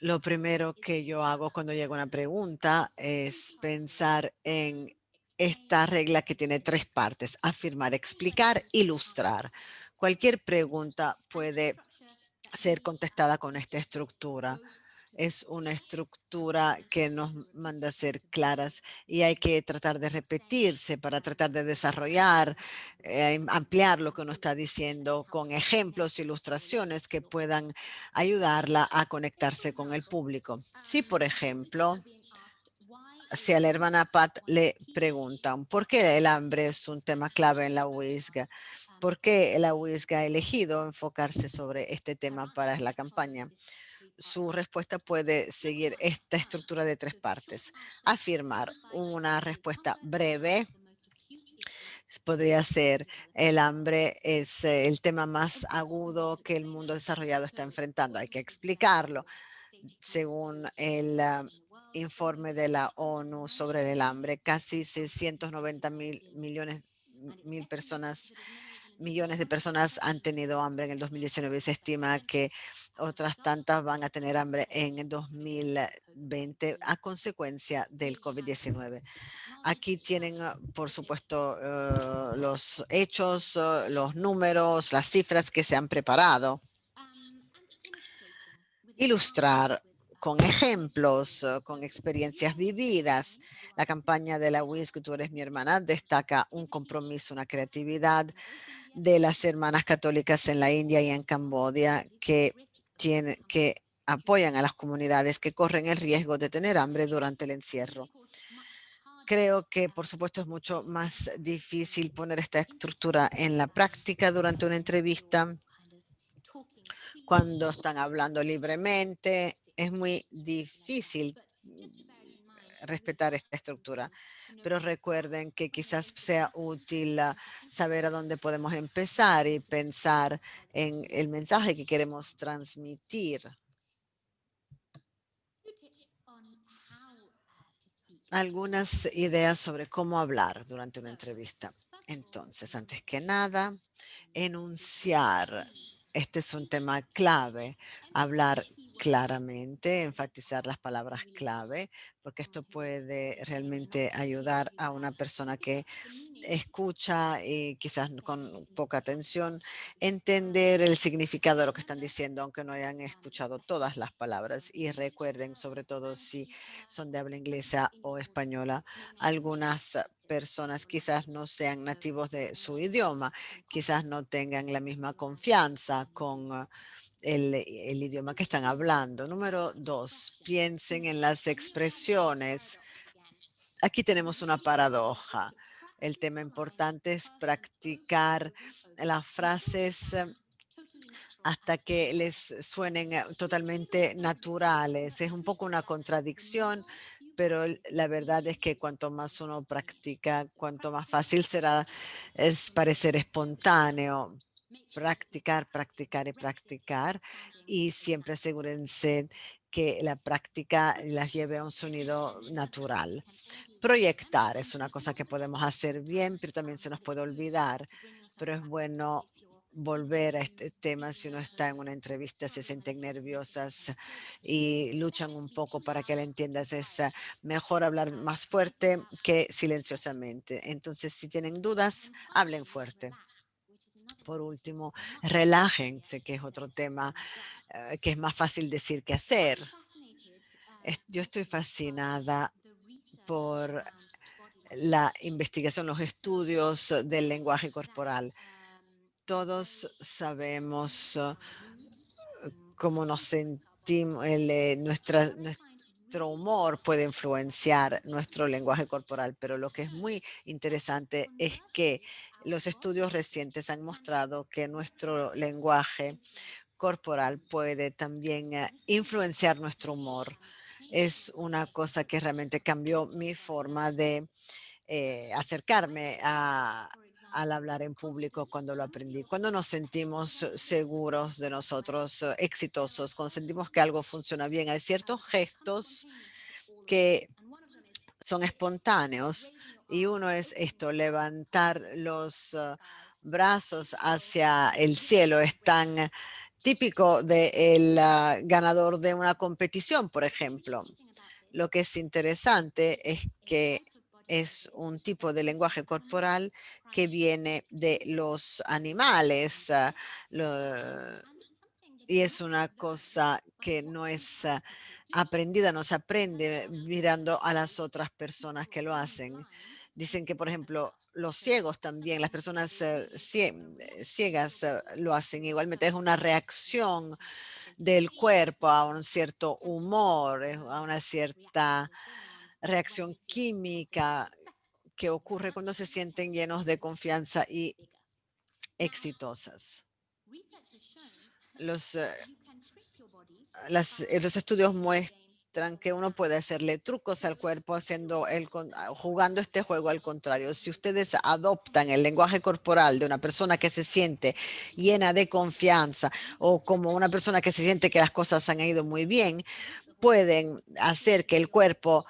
Lo primero que yo hago cuando llega una pregunta es pensar en esta regla que tiene tres partes: afirmar, explicar, ilustrar. Cualquier pregunta puede ser contestada con esta estructura. Es una estructura que nos manda a ser claras y hay que tratar de repetirse para tratar de desarrollar, ampliar lo que uno está diciendo con ejemplos, ilustraciones que puedan ayudarla a conectarse con el público. Si, por ejemplo, si a la hermana Pat le preguntan por qué el hambre es un tema clave en la UISG, por qué la UISG ha elegido enfocarse sobre este tema para la campaña, su respuesta puede seguir esta estructura de tres partes. Afirmar una respuesta breve. Podría ser: el hambre es el tema más agudo que el mundo desarrollado está enfrentando. Hay que explicarlo. Según el informe de la ONU sobre el hambre, casi 690 millones de personas han tenido hambre en el 2019. Se estima que otras tantas van a tener hambre en el 2020 a consecuencia del COVID-19. Aquí tienen, por supuesto, los hechos, los números, las cifras que se han preparado. Ilustrar con ejemplos, con experiencias vividas. La campaña de la WISC, Tú eres mi hermana, destaca un compromiso, una creatividad de las hermanas católicas en la India y en Camboya que apoyan a las comunidades que corren el riesgo de tener hambre durante el encierro. Creo que, por supuesto, es mucho más difícil poner esta estructura en la práctica durante una entrevista. Cuando están hablando libremente, es muy difícil respetar esta estructura. Pero recuerden que quizás sea útil saber a dónde podemos empezar y pensar en el mensaje que queremos transmitir. Algunas ideas sobre cómo hablar durante una entrevista. Entonces, antes que nada, enunciar. Este es un tema clave. Hablar claramente, enfatizar las palabras clave, porque esto puede realmente ayudar a una persona que escucha y quizás con poca atención, entender el significado de lo que están diciendo, aunque no hayan escuchado todas las palabras. Y recuerden, sobre todo si son de habla inglesa o española, algunas personas quizás no sean nativos de su idioma, quizás no tengan la misma confianza con el idioma que están hablando. Número dos, piensen en las expresiones. Aquí tenemos una paradoja. El tema importante es practicar las frases hasta que les suenen totalmente naturales. Es un poco una contradicción, pero la verdad es que cuanto más uno practica, cuanto más fácil será es parecer espontáneo. Practicar, practicar y practicar, y siempre asegúrense que la práctica las lleve a un sonido natural. Proyectar es una cosa que podemos hacer bien, pero también se nos puede olvidar. Pero es bueno volver a este tema si uno está en una entrevista, se sienten nerviosas y luchan un poco para que la entiendas. Es mejor hablar más fuerte que silenciosamente. Entonces, si tienen dudas, hablen fuerte. Por último, relájense, que es otro tema que es más fácil decir que hacer. Yo estoy fascinada por la investigación, los estudios del lenguaje corporal. Todos sabemos cómo nos sentimos, nuestro humor puede influenciar nuestro lenguaje corporal, pero lo que es muy interesante es que los estudios recientes han mostrado que nuestro lenguaje corporal puede también influenciar nuestro humor. Es una cosa que realmente cambió mi forma de acercarme al hablar en público cuando lo aprendí. Cuando nos sentimos seguros de nosotros, exitosos, cuando sentimos que algo funciona bien, hay ciertos gestos que son espontáneos y uno es esto, levantar los brazos hacia el cielo. Es tan típico del ganador de una competición, por ejemplo. Lo que es interesante es que es un tipo de lenguaje corporal que viene de los animales, y es una cosa que no es aprendida, no se aprende mirando a las otras personas que lo hacen. Dicen que, por ejemplo, los ciegos también, las personas ciegas lo hacen. Igualmente es una reacción del cuerpo a un cierto humor, a una cierta reacción química que ocurre cuando se sienten llenos de confianza y exitosas. Los, los estudios muestran que uno puede hacerle trucos al cuerpo haciendo jugando este juego al contrario. Si ustedes adoptan el lenguaje corporal de una persona que se siente llena de confianza o como una persona que se siente que las cosas han ido muy bien, pueden hacer que el cuerpo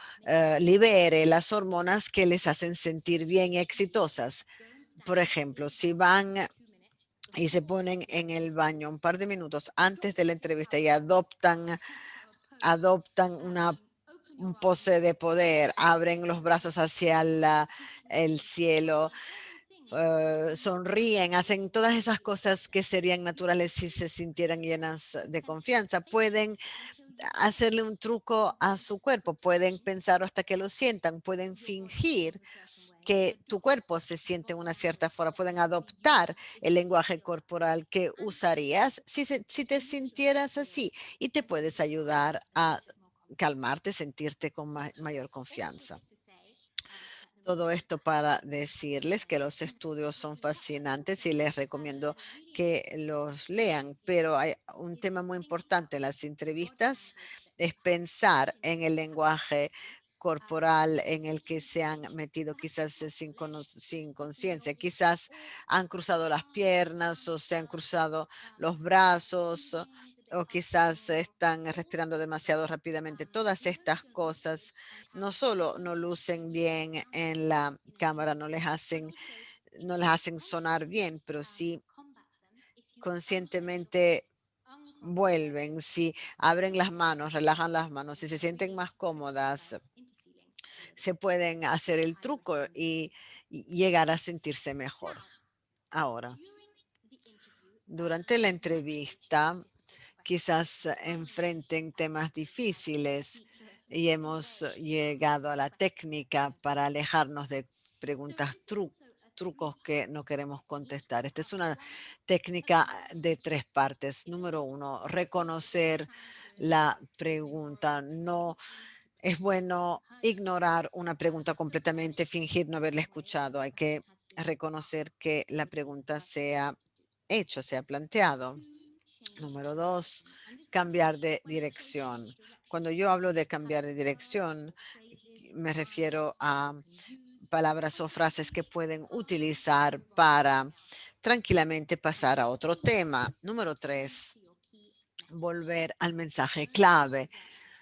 libere las hormonas que les hacen sentir bien y exitosas. Por ejemplo, si van y se ponen en el baño un par de minutos antes de la entrevista y adoptan un pose de poder, abren los brazos hacia el cielo, sonríen, hacen todas esas cosas que serían naturales si se sintieran llenas de confianza. Pueden hacerle un truco a su cuerpo, pueden pensar hasta que lo sientan, pueden fingir que tu cuerpo se siente de una cierta forma, pueden adoptar el lenguaje corporal que usarías si te sintieras así y te puedes ayudar a calmarte, sentirte con mayor confianza. Todo esto para decirles que los estudios son fascinantes y les recomiendo que los lean, pero hay un tema muy importante en las entrevistas, es pensar en el lenguaje corporal en el que se han metido quizás sin conciencia, quizás han cruzado las piernas o se han cruzado los brazos o quizás están respirando demasiado rápidamente. Todas estas cosas no solo no lucen bien en la cámara, no les hacen sonar bien, pero sí conscientemente vuelven, si abren las manos, relajan las manos, si se sienten más cómodas, se pueden hacer el truco y llegar a sentirse mejor. Ahora, durante la entrevista, quizás enfrenten temas difíciles y hemos llegado a la técnica para alejarnos de preguntas trucos que no queremos contestar. Esta es una técnica de tres partes. Número uno, reconocer la pregunta. No es bueno ignorar una pregunta completamente, fingir no haberla escuchado. Hay que reconocer que la pregunta sea hecho, sea planteado. Número 2, cambiar de dirección. Cuando yo hablo de cambiar de dirección, me refiero a palabras o frases que pueden utilizar para tranquilamente pasar a otro tema. Número 3, volver al mensaje clave.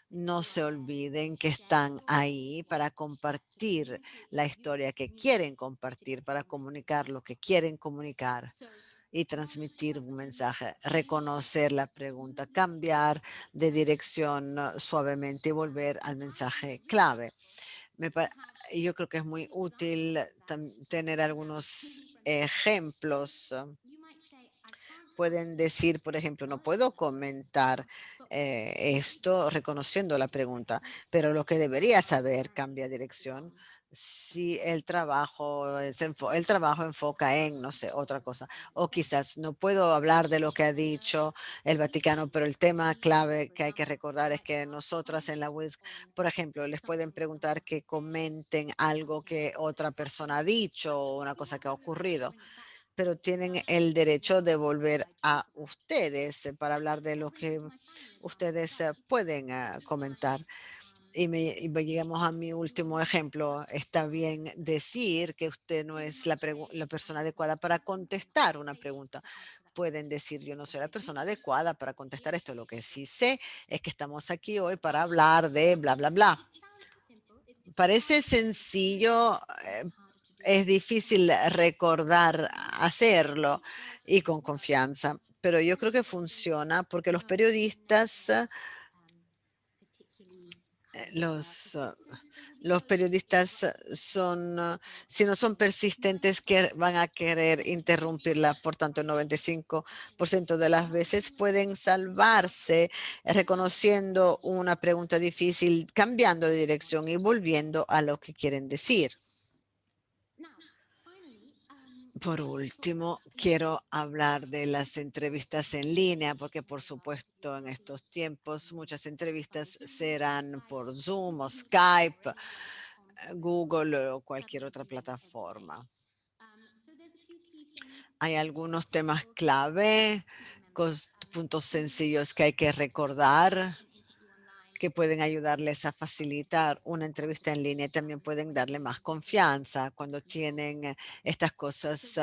No se olviden que están ahí para compartir la historia que quieren compartir, para comunicar lo que quieren comunicar y transmitir un mensaje, reconocer la pregunta, cambiar de dirección suavemente y volver al mensaje clave. Me pa- yo creo que es muy útil tener algunos ejemplos. Pueden decir, por ejemplo, no puedo comentar esto reconociendo la pregunta, pero lo que debería saber cambia dirección si el trabajo, el trabajo enfoca en, no sé, otra cosa. O quizás no puedo hablar de lo que ha dicho el Vaticano, pero el tema clave que hay que recordar es que nosotras en la WISC, por ejemplo, les pueden preguntar que comenten algo que otra persona ha dicho o una cosa que ha ocurrido, pero tienen el derecho de volver a ustedes para hablar de lo que ustedes pueden comentar. Llegamos a mi último ejemplo. Está bien decir que usted no es la persona adecuada para contestar una pregunta. Pueden decir, yo no soy la persona adecuada para contestar esto. Lo que sí sé es que estamos aquí hoy para hablar de bla, bla, bla. Parece sencillo, es difícil recordar hacerlo y con confianza, pero yo creo que funciona porque los periodistas, los, uh, los periodistas son, si no son persistentes, que van a querer interrumpirla. Por tanto, el 95% de las veces pueden salvarse reconociendo una pregunta difícil, cambiando de dirección y volviendo a lo que quieren decir. Por último, quiero hablar de las entrevistas en línea, porque por supuesto en estos tiempos muchas entrevistas serán por Zoom o Skype, Google o cualquier otra plataforma. Hay algunos temas clave, puntos sencillos que hay que recordar que pueden ayudarles a facilitar una entrevista en línea y también pueden darle más confianza cuando tienen estas cosas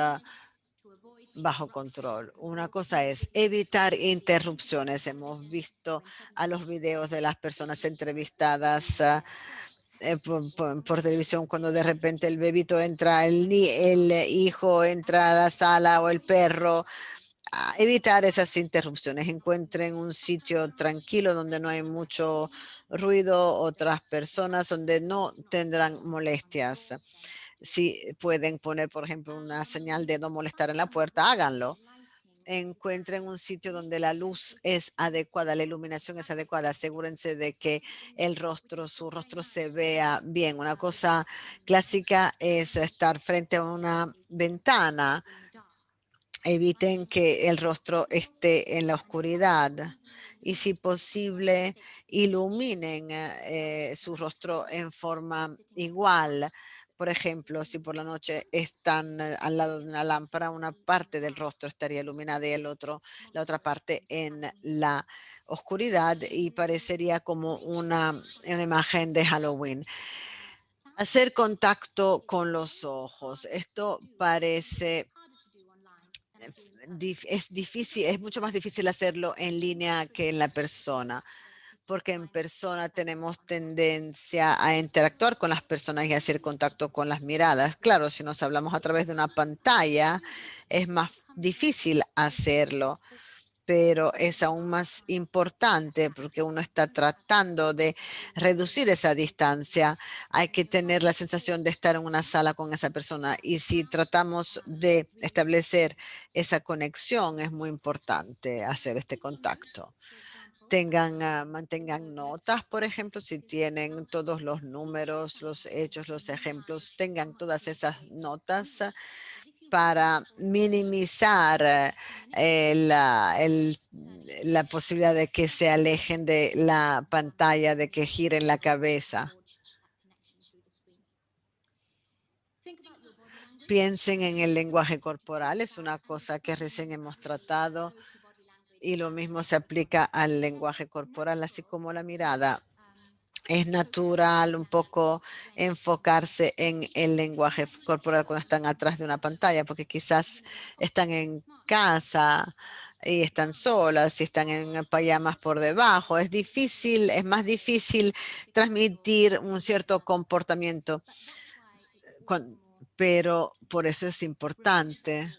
bajo control. Una cosa es evitar interrupciones. Hemos visto a los videos de las personas entrevistadas por televisión cuando de repente el bebito entra, el hijo entra a la sala o el perro. Evitar esas interrupciones. Encuentren un sitio tranquilo donde no hay mucho ruido, otras personas donde no tendrán molestias. Si pueden poner, por ejemplo, una señal de no molestar en la puerta, háganlo. Encuentren un sitio donde la luz es adecuada, la iluminación es adecuada. Asegúrense de que su rostro se vea bien. Una cosa clásica es estar frente a una ventana. Eviten que el rostro esté en la oscuridad y si posible iluminen su rostro en forma igual. Por ejemplo, si por la noche están al lado de una lámpara, una parte del rostro estaría iluminada y la otra parte en la oscuridad y parecería como una imagen de Halloween. Hacer contacto con los ojos. Esto parece es difícil, es mucho más difícil hacerlo en línea que en la persona, porque en persona tenemos tendencia a interactuar con las personas y hacer contacto con las miradas. Claro, si nos hablamos a través de una pantalla, es más difícil hacerlo, pero es aún más importante porque uno está tratando de reducir esa distancia. Hay que tener la sensación de estar en una sala con esa persona y si tratamos de establecer esa conexión, es muy importante hacer este contacto. Mantengan notas, por ejemplo, si tienen todos los números, los hechos, los ejemplos, tengan todas esas notas para minimizar la posibilidad de que se alejen de la pantalla, de que giren la cabeza. Piensen en el lenguaje corporal, es una cosa que recién hemos tratado. Y lo mismo se aplica al lenguaje corporal, así como la mirada. Es natural un poco enfocarse en el lenguaje corporal cuando están atrás de una pantalla, porque quizás están en casa y están solas y están en pijamas por debajo. Es difícil, es más difícil transmitir un cierto comportamiento, pero por eso es importante.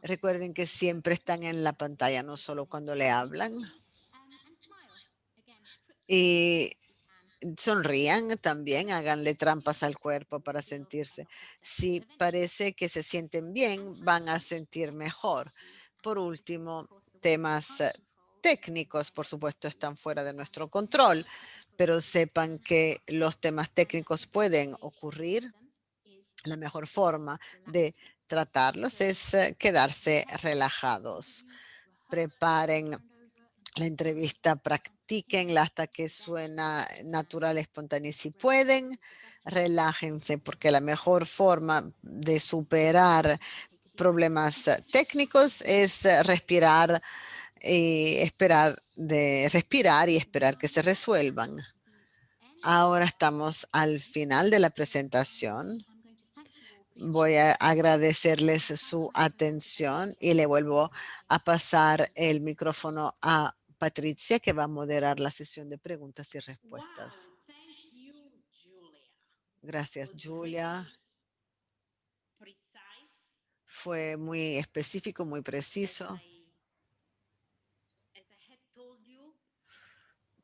Recuerden que siempre están en la pantalla, no solo cuando le hablan. Y sonrían también, háganle trampas al cuerpo para sentirse. Si parece que se sienten bien, van a sentir mejor. Por último, temas técnicos, por supuesto, están fuera de nuestro control, pero sepan que los temas técnicos pueden ocurrir. La mejor forma de tratarlos es quedarse relajados. Preparen la entrevista, practíquenla hasta que suena natural, espontánea. Y si pueden, relájense, porque la mejor forma de superar problemas técnicos es respirar y esperar de respirar y esperar que se resuelvan. Ahora estamos al final de la presentación. Voy a agradecerles su atención y le vuelvo a pasar el micrófono a Patricia, que va a moderar la sesión de preguntas y respuestas. Wow, thank you, Julia. Gracias, Was Julia. very precise. Fue muy específico, muy As preciso. as I had told you,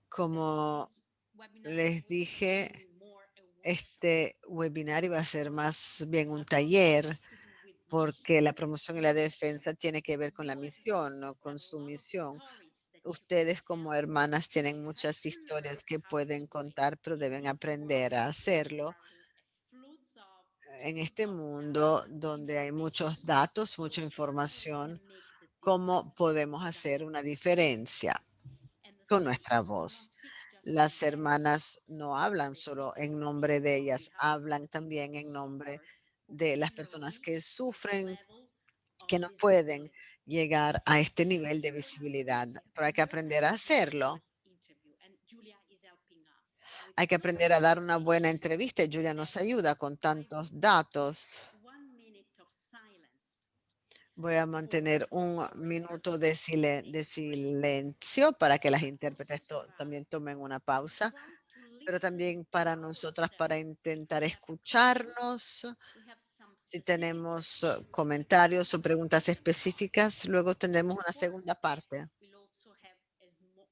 Como this webinar les was going to dije, be more a workshop. este webinar iba a ser más bien un But also taller, has to do with porque mission. la promoción y la defensa tiene que ver con la You as misión, ¿no? sisters Con have a su lot of misión. stories that you can Ustedes como tell. hermanas tienen You have muchas to learn historias que how to pueden do it. contar, pero In deben this aprender world a that hacerlo. carry En a este floods of mundo data, donde hay muchos information. datos, So mucha how we información, can make the ¿cómo difference podemos with our hacer una voice. diferencia And the con nuestra sisters do not voz? speak just on Las their hermanas behalf. no hablan They solo speak en nombre de also on ellas, behalf of hablan the people también who en nombre suffer, who de las cannot personas que reach this sufren, level of que no pueden visibility. llegar a este And nivel de we will have to visibilidad, pero hay que learn aprender how a to do a hacerlo. good interview. And Julia is helping us with Hay que so aprender a much dar una buena information. entrevista. Julia nos And ayuda con I tantos will keep datos. 1 minute of silence Voy a for mantener un our minuto de interpreters. silencio para que las But also intérpretes for también us tomen una who pausa, want to pero listen también to para nosotras para ourselves. If intentar we have questions, escucharnos. we have some Si specific tenemos questions that we can comentarios o ask the preguntas second part. específicas, luego But tendremos una before segunda that, parte. we'll also have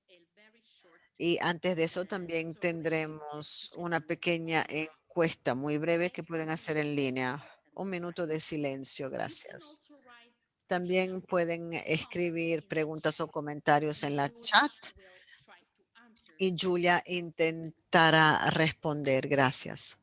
a very short Y antes de eso también survey tendremos that una you pequeña online. encuesta muy breve que Many pueden hacer minutes en of línea. silence and Un minuto de reflection. silencio, You can gracias. also write También questions pueden or comments escribir in the preguntas chat, o comentarios and en la Julia chat will try to answer y Julia these comments. intentará responder. Gracias.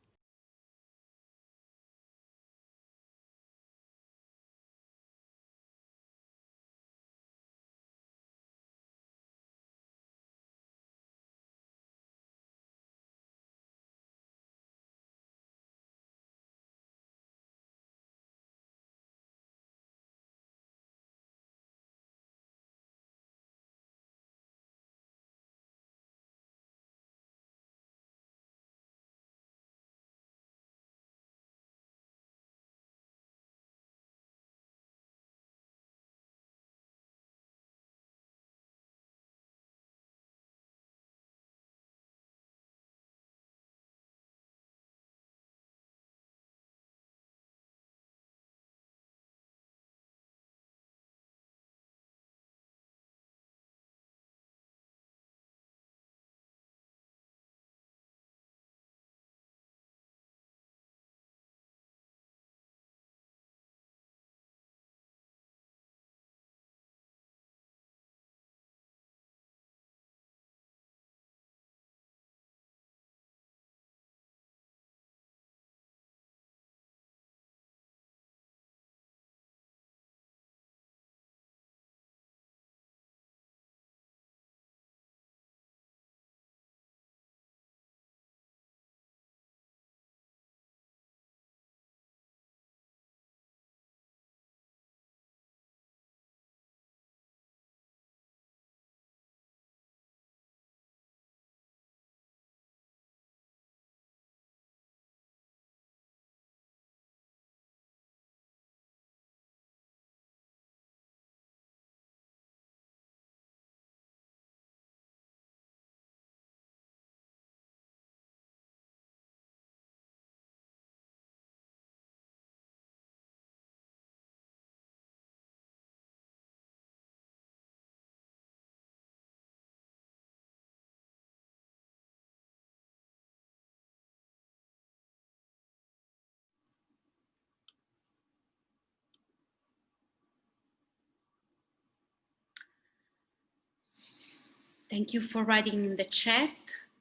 Thank you for writing in the chat.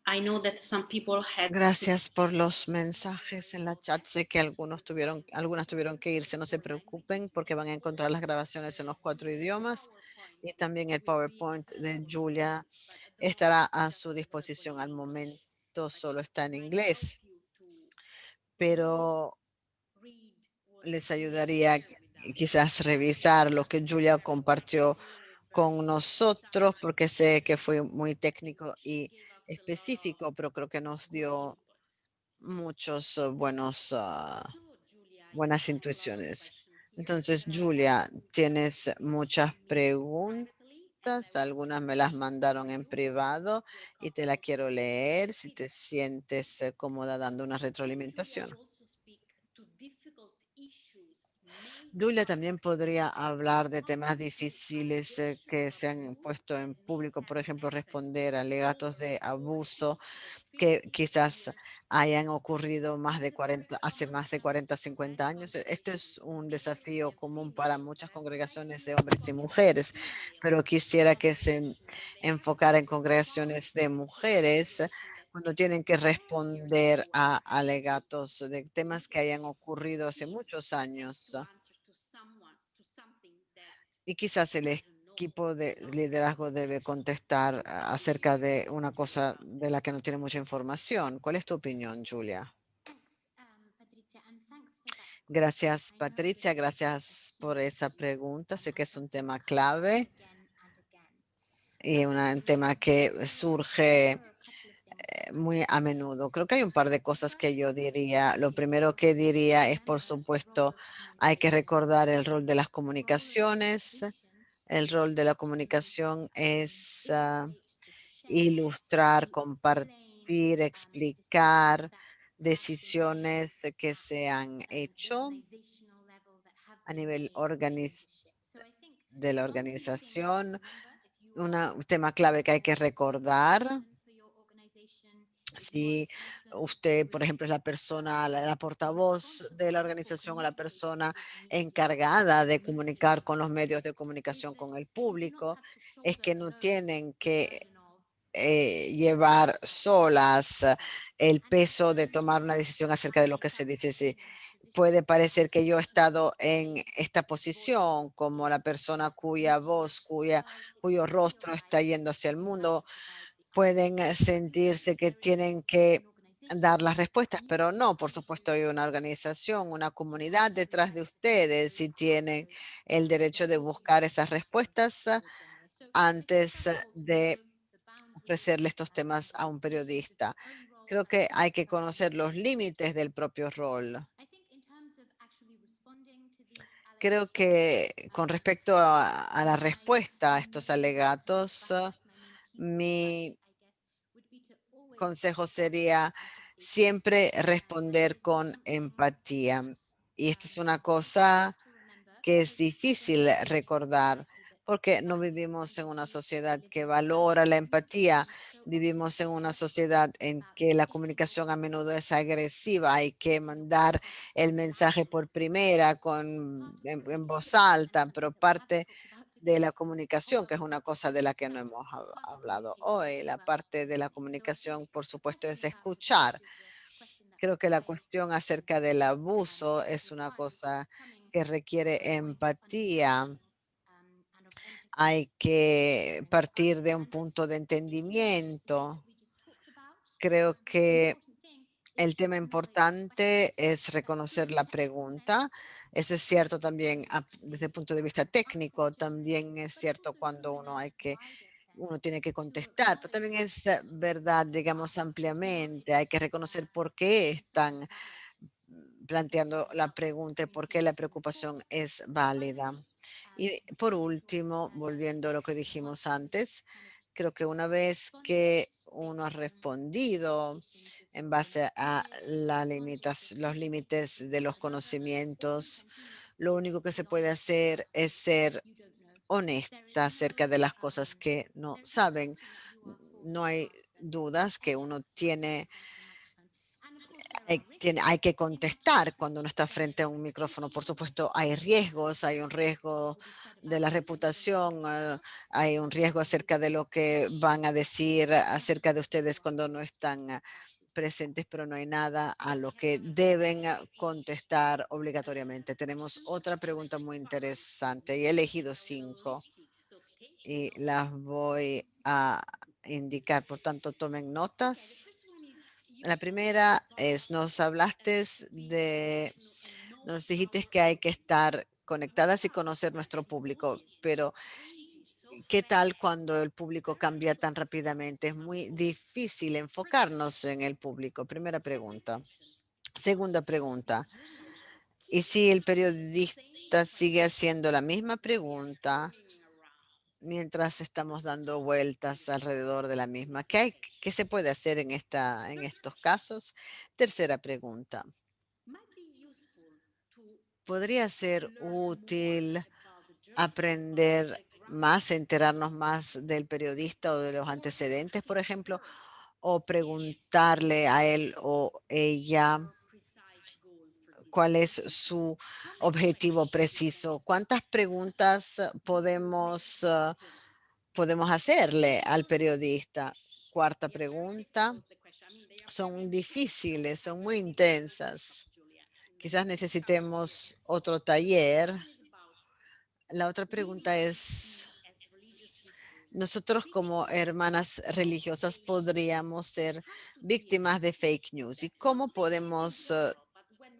I know that some people had to. Gracias por los mensajes en la chat. Sé que algunas tuvieron que irse. No se preocupen porque van a encontrar las grabaciones en los 4 idiomas y también el PowerPoint de Julia estará a su disposición. Al momento solo está en inglés, pero les ayudaría quizás revisar lo que Julia compartió con nosotros, porque sé que fue muy técnico y específico, pero creo que nos dio muchos buenas intuiciones. Entonces, Julia, tienes muchas preguntas, algunas me las mandaron en privado y te la quiero leer si te sientes cómoda dando una retroalimentación. Julia también podría hablar de temas difíciles que se han puesto en público, por ejemplo, responder a alegatos de abuso que quizás hayan ocurrido hace más de 40, 50 años. Este es un desafío común para muchas congregaciones de hombres y mujeres, pero quisiera que se enfocara en congregaciones de mujeres cuando tienen que responder a alegatos de temas que hayan ocurrido hace muchos años. Y quizás el equipo de liderazgo debe contestar acerca de una cosa de la que no tiene mucha información. ¿Cuál es tu opinión, Julia? Gracias, Patricia. Gracias por esa pregunta. Sé que es un tema clave y un tema que surge muy a menudo. Creo que hay un par de cosas que yo diría. Lo primero que diría es, por supuesto, hay que recordar el rol de las comunicaciones. El rol de la comunicación es ilustrar, compartir, explicar decisiones que se han hecho a nivel de la organización. Un tema clave que hay que recordar. Si usted, por ejemplo, es la persona, la portavoz de la organización o la persona encargada de comunicar con los medios de comunicación con el público, es que no tienen que llevar solas el peso de tomar una decisión acerca de lo que se dice. Sí, puede parecer que yo he estado en esta posición como la persona cuya voz, cuyo rostro está yendo hacia el mundo. Pueden sentirse que tienen que dar las respuestas, pero no, por supuesto hay una organización, una comunidad detrás de ustedes y tienen el derecho de buscar esas respuestas antes de ofrecerle estos temas a un periodista. Creo que hay que conocer los límites del propio rol. Creo que con respecto a la respuesta a estos alegatos, mi consejo sería siempre responder con empatía. Y esta es una cosa que es difícil recordar porque no vivimos en una sociedad que valora la empatía. Vivimos en una sociedad en que la comunicación a menudo es agresiva. Hay que mandar el mensaje por primera en voz alta, pero parte de la comunicación, que es una cosa de la que no hemos hablado hoy. La parte de la comunicación, por supuesto, es escuchar. Creo que la cuestión acerca del abuso es una cosa que requiere empatía. Hay que partir de un punto de entendimiento. Creo que el tema importante es reconocer la pregunta. Eso es cierto también desde el punto de vista técnico. También es cierto cuando uno tiene que contestar, pero también es verdad, digamos, ampliamente. Hay que reconocer por qué están planteando la pregunta y por qué la preocupación es válida. Y por último, volviendo a lo que dijimos antes, creo que una vez que uno ha respondido en base a los límites de los conocimientos, lo único que se puede hacer es ser honesta acerca de las cosas que no saben. No hay dudas que uno tiene hay que contestar cuando uno está frente a un micrófono. Por supuesto, hay riesgos, hay un riesgo de la reputación, hay un riesgo acerca de lo que van a decir acerca de ustedes cuando no están presentes, pero no hay nada a lo que deben contestar obligatoriamente. Tenemos otra pregunta muy interesante y he elegido 5 y las voy a indicar, por tanto, tomen notas. La primera es, nos dijiste que hay que estar conectadas y conocer nuestro público, pero ¿qué tal cuando el público cambia tan rápidamente? Es muy difícil enfocarnos en el público. Primera pregunta. Segunda pregunta. ¿Y si el periodista sigue haciendo la misma pregunta mientras estamos dando vueltas alrededor de la misma? ¿Qué se puede hacer en estos casos? Tercera pregunta. ¿Podría ser útil aprender más, enterarnos más del periodista o de los antecedentes, por ejemplo, o preguntarle a él o ella cuál es su objetivo preciso? ¿Cuántas preguntas podemos hacerle al periodista? Cuarta pregunta. Son difíciles, son muy intensas. Quizás necesitemos otro taller. La otra pregunta es, nosotros como hermanas religiosas podríamos ser víctimas de fake news. ¿Y cómo podemos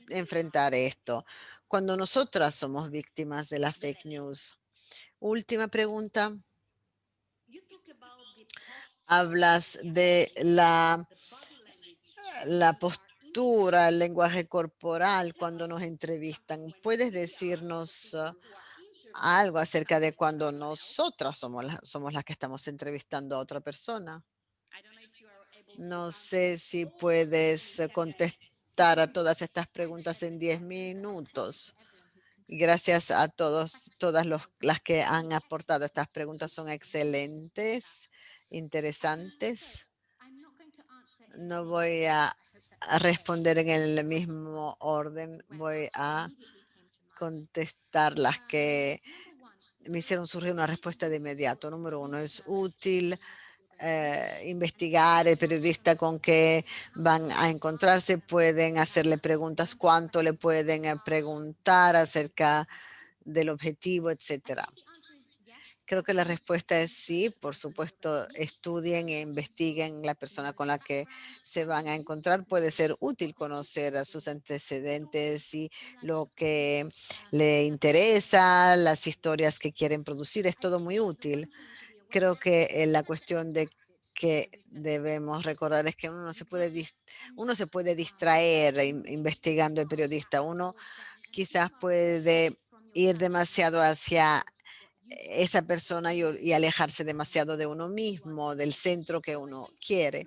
enfrentar esto cuando nosotras somos víctimas de la fake news? Última pregunta. Hablas de la postura, el lenguaje corporal cuando nos entrevistan. ¿Puedes decirnos algo acerca de cuando nosotras somos las que estamos entrevistando a otra persona? No sé si puedes contestar a todas estas preguntas en 10 minutos. Y gracias a las que han aportado estas preguntas. Son excelentes, interesantes. No voy a responder en el mismo orden. Voy a contestar las que me hicieron surgir una respuesta de inmediato. Número uno, es útil investigar el periodista con que van a encontrarse, pueden hacerle preguntas, cuánto le pueden preguntar acerca del objetivo, etcétera. Creo que la respuesta es sí, por supuesto, estudien e investiguen la persona con la que se van a encontrar. Puede ser útil conocer a sus antecedentes y lo que le interesa, las historias que quieren producir, es todo muy útil. Creo que la cuestión de que debemos recordar es que uno se puede distraer investigando el periodista. Uno quizás puede ir demasiado hacia esa persona y alejarse demasiado de uno mismo, del centro que uno quiere.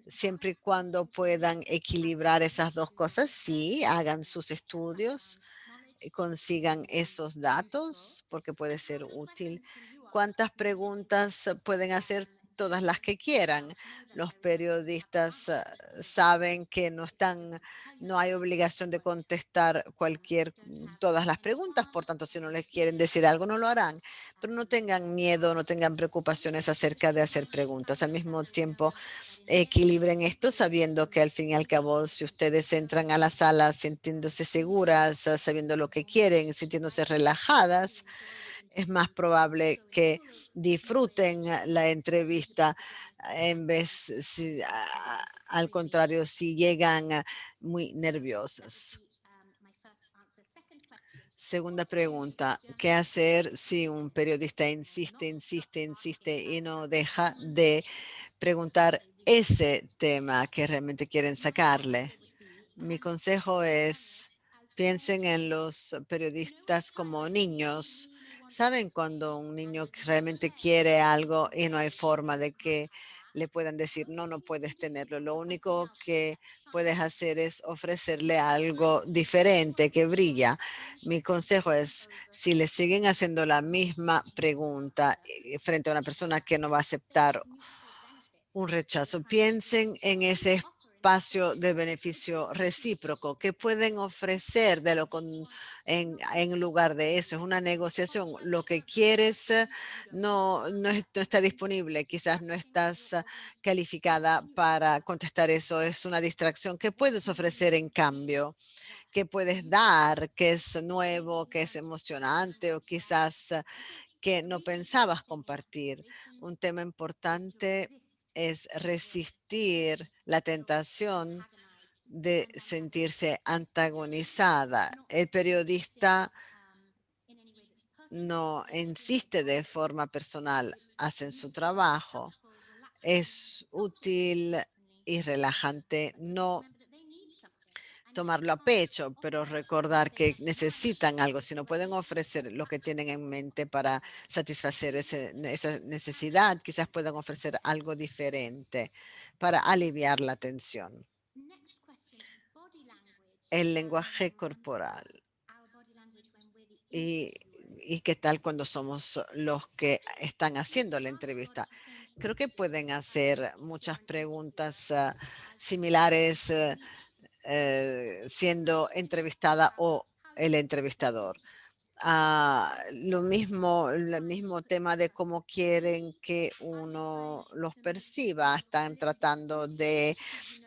Siempre y cuando puedan equilibrar esas dos cosas, sí, hagan sus estudios, consigan esos datos porque puede ser útil. ¿Cuántas preguntas pueden hacer? Todas las que quieran. Los periodistas saben que no hay obligación de contestar todas las preguntas, por tanto, si no les quieren decir algo, no lo harán. Pero no tengan miedo, no tengan preocupaciones acerca de hacer preguntas. Al mismo tiempo, equilibren esto sabiendo que al fin y al cabo, si ustedes entran a la sala sintiéndose seguras, sabiendo lo que quieren, sintiéndose relajadas, es más probable que disfruten la entrevista en vez, al contrario, si llegan muy nerviosas. Segunda pregunta, ¿qué hacer si un periodista insiste y no deja de preguntar ese tema que realmente quieren sacarle? Mi consejo es, piensen en los periodistas como niños. ¿Saben cuando un niño realmente quiere algo y no hay forma de que le puedan decir, no, no puedes tenerlo? Lo único que puedes hacer es ofrecerle algo diferente que brilla. Mi consejo es, si le siguen haciendo la misma pregunta frente a una persona que no va a aceptar un rechazo, piensen en ese espacio de beneficio recíproco. ¿Qué pueden ofrecer en lugar de eso? Es una negociación. Lo que quieres no está disponible. Quizás no estás calificada para contestar eso. Es una distracción. ¿Qué puedes ofrecer en cambio? ¿Qué puedes dar? ¿Qué es nuevo? ¿Qué es emocionante? O quizás que no pensabas compartir. Un tema importante es resistir la tentación de sentirse antagonizada. El periodista no insiste de forma personal, hacen su trabajo. Es útil y relajante no tomarlo a pecho, pero recordar que necesitan algo. Si no pueden ofrecer lo que tienen en mente para satisfacer esa necesidad, quizás puedan ofrecer algo diferente para aliviar la tensión. El lenguaje corporal. Y, y qué tal cuando somos los que están haciendo la entrevista. Creo que pueden hacer muchas preguntas similares siendo entrevistada o el entrevistador. El mismo tema de cómo quieren que uno los perciba. Están tratando de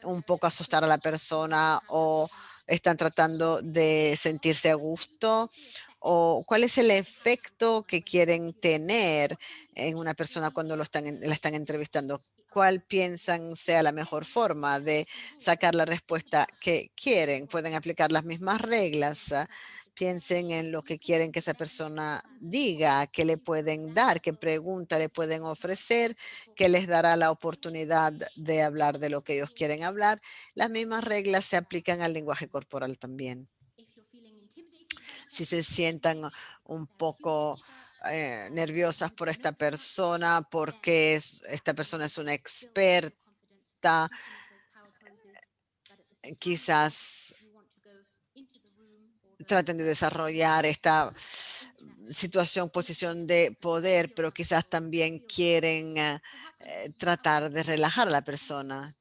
un poco asustar a la persona o están tratando de sentirse a gusto o cuál es el efecto que quieren tener en una persona cuando la están entrevistando. ¿Cuál piensan sea la mejor forma de sacar la respuesta que quieren? Pueden aplicar las mismas reglas. Piensen en lo que quieren que esa persona diga, qué le pueden dar, qué pregunta le pueden ofrecer, qué les dará la oportunidad de hablar de lo que ellos quieren hablar. Las mismas reglas se aplican al lenguaje corporal también. Si se sientan un poco nerviosas por esta persona, porque esta persona es una experta, quizás traten de desarrollar esta situación, posición de poder, pero quizás también quieren tratar de relajar a la persona.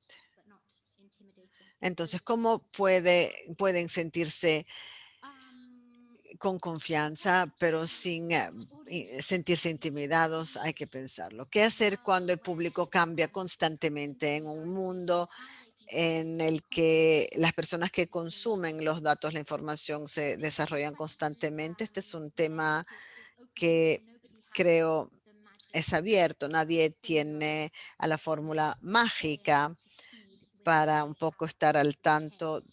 Entonces, ¿cómo pueden sentirse con confianza, pero sin sentirse intimidados? Hay que pensarlo. ¿Qué hacer cuando el público cambia constantemente en un mundo en el que las personas que consumen los datos, la información se desarrollan constantemente? Este es un tema que creo es abierto. Nadie tiene a la fórmula mágica para un poco estar al tanto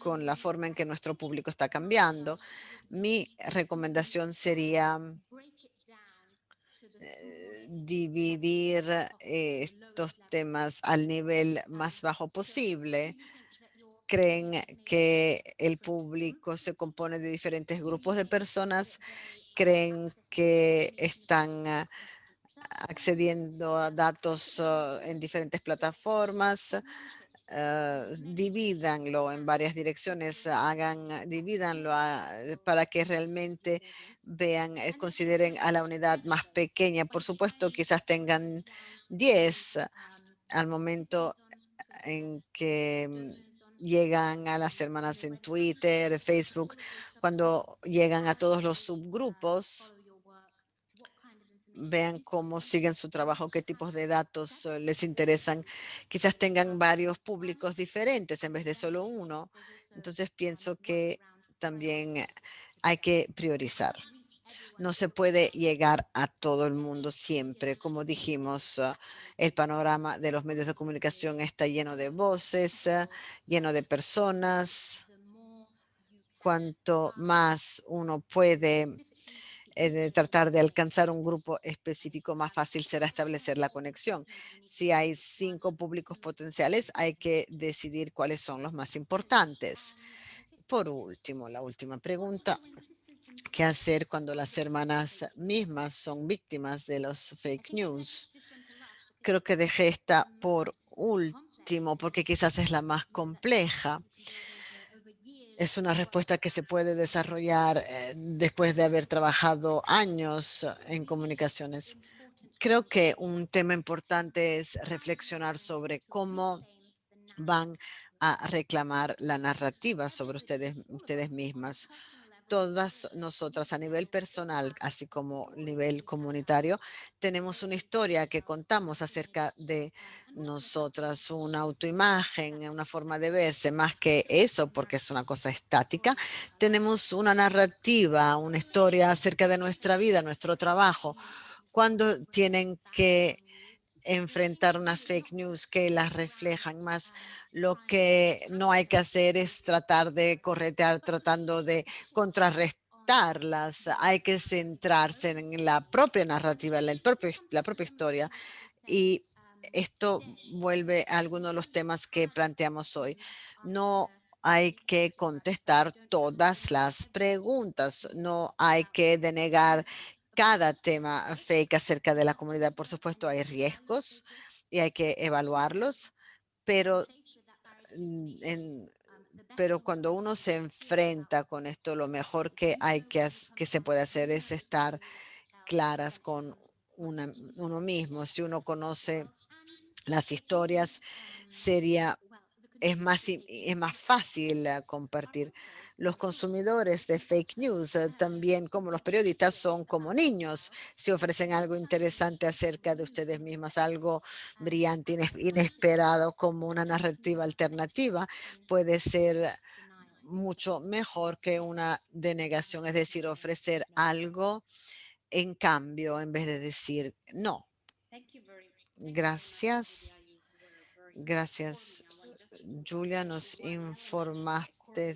con la forma en que nuestro público está cambiando. Mi recomendación sería dividir estos temas al nivel más bajo posible. Creen que el público se compone de diferentes grupos de personas, creen que están accediendo a datos en diferentes plataformas. Divídanlo en varias direcciones, divídanlo para que realmente vean, consideren a la unidad más pequeña. Por supuesto, quizás tengan 10 al momento en que llegan a las hermanas en Twitter, Facebook, cuando llegan a todos los subgrupos. Vean cómo siguen su trabajo, qué tipos de datos les interesan. Quizás tengan varios públicos diferentes en vez de solo uno. Entonces pienso que también hay que priorizar. No se puede llegar a todo el mundo siempre. Como dijimos, el panorama de los medios de comunicación está lleno de voces, lleno de personas. Cuanto más uno puede de tratar de alcanzar un grupo específico, más fácil será establecer la conexión. Si hay 5 públicos potenciales, hay que decidir cuáles son los más importantes. Por último, la última pregunta, ¿qué hacer cuando las hermanas mismas son víctimas de los fake news? Creo que dejé esta por último porque quizás es la más compleja. Es una respuesta que se puede desarrollar después de haber trabajado años en comunicaciones. Creo que un tema importante es reflexionar sobre cómo van a reclamar la narrativa sobre ustedes mismas. Todas nosotras a nivel personal, así como a nivel comunitario, tenemos una historia que contamos acerca de nosotras, una autoimagen, una forma de verse, más que eso, porque es una cosa estática. Tenemos una narrativa, una historia acerca de nuestra vida, nuestro trabajo. Cuando tienen que enfrentar unas fake news que las reflejan más. Lo que no hay que hacer es tratar de corretear, tratando de contrarrestarlas. Hay que centrarse en la propia narrativa, en la propia historia. Y esto vuelve a algunos de los temas que planteamos hoy. No hay que contestar todas las preguntas, no hay que denegar cada tema fake acerca de la comunidad. Por supuesto, hay riesgos y hay que evaluarlos, pero, pero cuando uno se enfrenta con esto, lo mejor que que se puede hacer es estar claras con uno mismo. Si uno conoce las historias, sería es más fácil compartir. Los consumidores de fake news, también como los periodistas, son como niños. Si ofrecen algo interesante acerca de ustedes mismas, algo brillante, inesperado, como una narrativa alternativa, puede ser mucho mejor que una denegación, es decir, ofrecer algo en cambio en vez de decir no. Gracias. Gracias, Julia, nos informaste.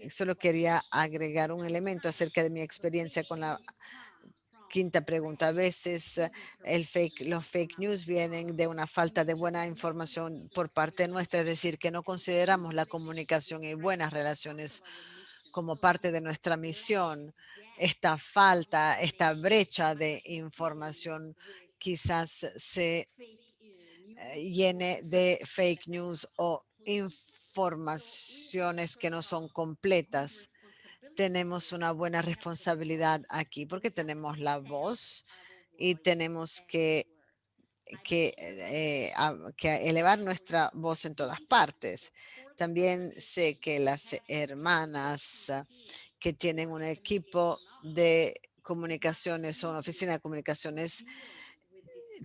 Solo quería agregar un elemento acerca de mi experiencia con la quinta pregunta. A veces los fake news vienen de una falta de buena información por parte nuestra, es decir, que no consideramos la comunicación y buenas relaciones como parte de nuestra misión. Esta falta, esta brecha de información quizás se llene de fake news o informaciones que no son completas. Tenemos una buena responsabilidad aquí porque tenemos la voz y tenemos que elevar nuestra voz en todas partes. También sé que las hermanas que tienen un equipo de comunicaciones o una oficina de comunicaciones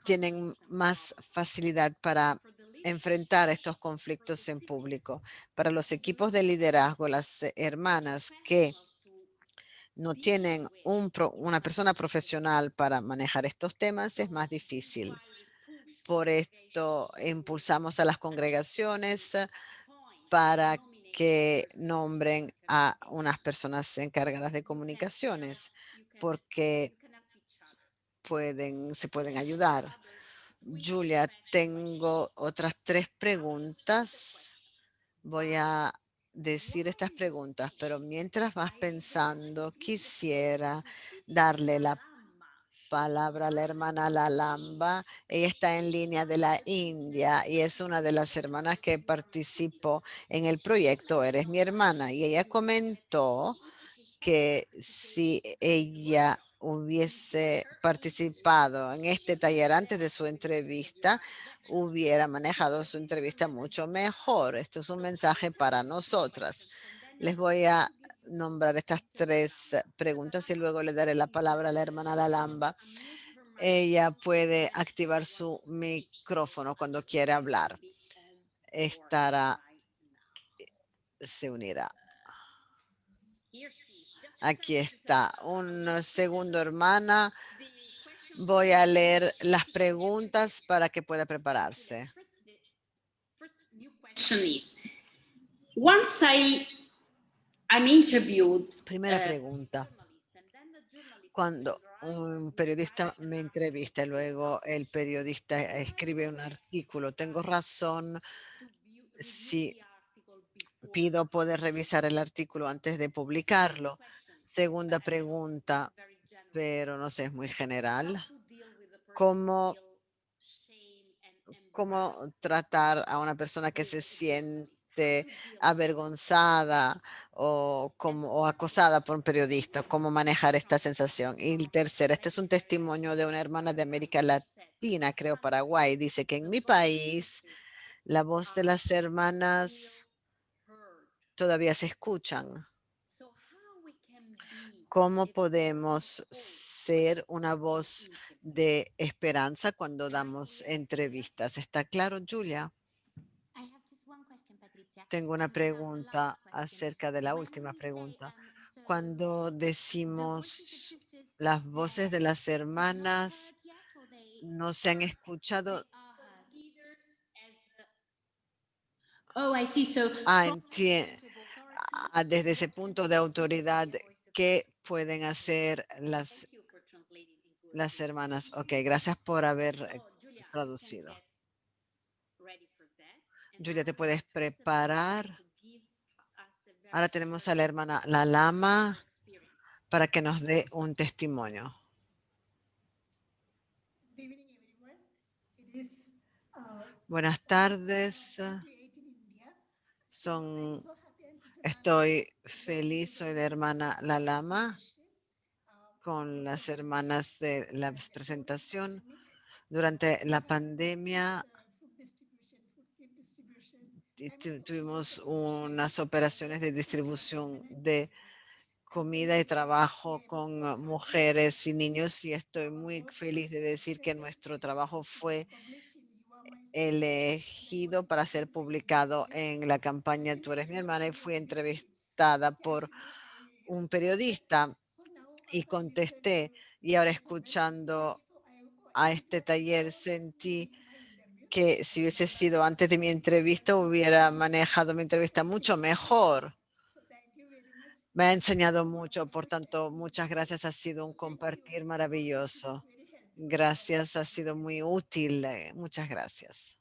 tienen más facilidad para enfrentar estos conflictos en público. Para los equipos de liderazgo, las hermanas que no tienen una persona profesional para manejar estos temas, es más difícil. Por esto impulsamos a las congregaciones para que nombren a unas personas encargadas de comunicaciones, porque se pueden ayudar. Julia, tengo otras tres preguntas. Voy a decir estas preguntas, pero mientras vas pensando, quisiera darle la palabra a la hermana Lalamba. Ella está en línea de la India y es una de las hermanas que participó en el proyecto Eres mi hermana. Y ella comentó que si ella hubiese participado en este taller antes de su entrevista, hubiera manejado su entrevista mucho mejor. Esto es un mensaje para nosotras. Les voy a nombrar estas tres preguntas y luego le daré la palabra a la hermana Lalamba. Ella puede activar su micrófono cuando quiere hablar. Se unirá. Aquí está. Un segundo, hermana. Voy a leer las preguntas para que pueda prepararse. Primera pregunta. Cuando un periodista me entrevista y luego el periodista escribe un artículo, ¿tengo razón si pido poder revisar el artículo antes de publicarlo? Segunda pregunta, pero no sé, es muy general. ¿Cómo, cómo tratar a una persona que se siente avergonzada o acosada por un periodista? ¿Cómo manejar esta sensación? Y el tercero, este es un testimonio de una hermana de América Latina, creo Paraguay. Dice que en mi país La voz de las hermanas todavía se escuchan. ¿Cómo podemos ser una voz de esperanza cuando damos entrevistas? ¿Está claro, Julia? Tengo una pregunta acerca de la última pregunta. Cuando decimos las voces de las hermanas no se han escuchado. Oh, I see. So Desde ese punto de autoridad, ¿qué pueden hacer las hermanas? Ok, gracias por haber traducido. Julia, ¿te puedes preparar? Ahora tenemos a la hermana La Lama para que nos dé un testimonio. Buenas tardes. Estoy feliz, soy la hermana La Lama con las hermanas de la presentación. Durante la pandemia tuvimos unas operaciones de distribución de comida y trabajo con mujeres y niños y estoy muy feliz de decir que nuestro trabajo fue elegido para ser publicado en la campaña Tú eres mi hermana y fui entrevistada por un periodista y contesté y ahora escuchando a este taller sentí que si hubiese sido antes de mi entrevista hubiera manejado mi entrevista mucho mejor. Me ha enseñado mucho, por tanto, muchas gracias. Ha sido un compartir maravilloso. Gracias, ha sido muy útil. Muchas gracias.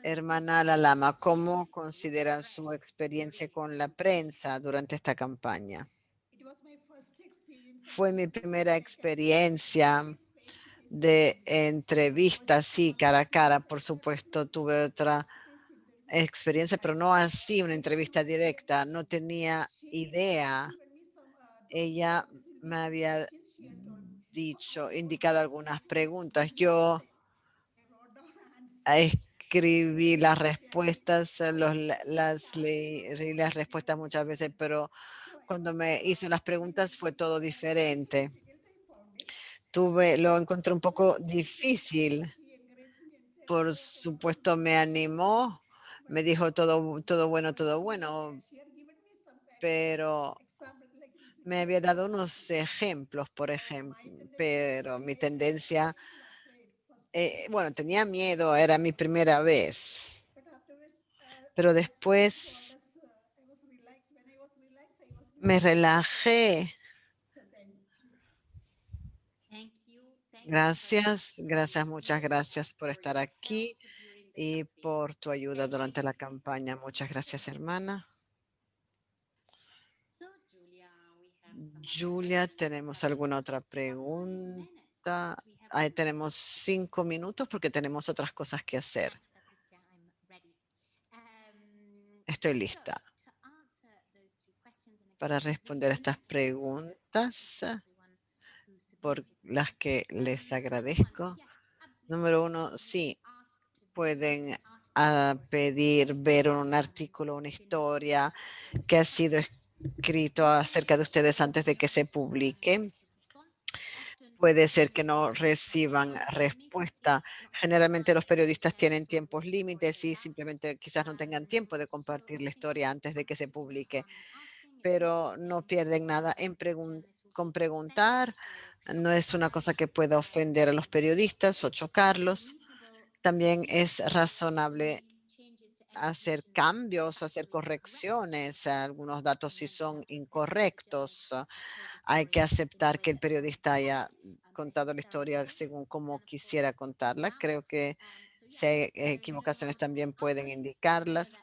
Hermana La Lama, ¿cómo considera su experiencia con la prensa durante esta campaña? Fue mi primera experiencia de entrevistas, sí, cara a cara. Por supuesto, tuve otra experiencia, pero no así una entrevista directa. No tenía idea. Ella me había indicado algunas preguntas. Yo escribí las respuestas, leí las respuestas muchas veces, pero cuando me hizo las preguntas fue todo diferente. Lo encontré un poco difícil. Por supuesto, me animó, me dijo todo bueno, pero me había dado unos ejemplos, por ejemplo, pero mi tendencia, bueno, tenía miedo, era mi primera vez, pero después me relajé. Gracias, muchas gracias por estar aquí y por tu ayuda durante la campaña. Muchas gracias, hermana. Julia, ¿tenemos alguna otra pregunta? Ahí tenemos 5 minutos porque tenemos otras cosas que hacer. Estoy lista para responder estas preguntas por las que les agradezco. Número 1, sí, pueden pedir ver un artículo, una historia que ha sido escrito acerca de ustedes antes de que se publique. Puede ser que no reciban respuesta. Generalmente los periodistas tienen tiempos límites y simplemente quizás no tengan tiempo de compartir la historia antes de que se publique, pero no pierden nada con preguntar. No es una cosa que pueda ofender a los periodistas o chocarlos. También es razonable hacer cambios, hacer correcciones a algunos datos si son incorrectos. Hay que aceptar que el periodista haya contado la historia según como quisiera contarla. Creo que si hay equivocaciones también pueden indicarlas.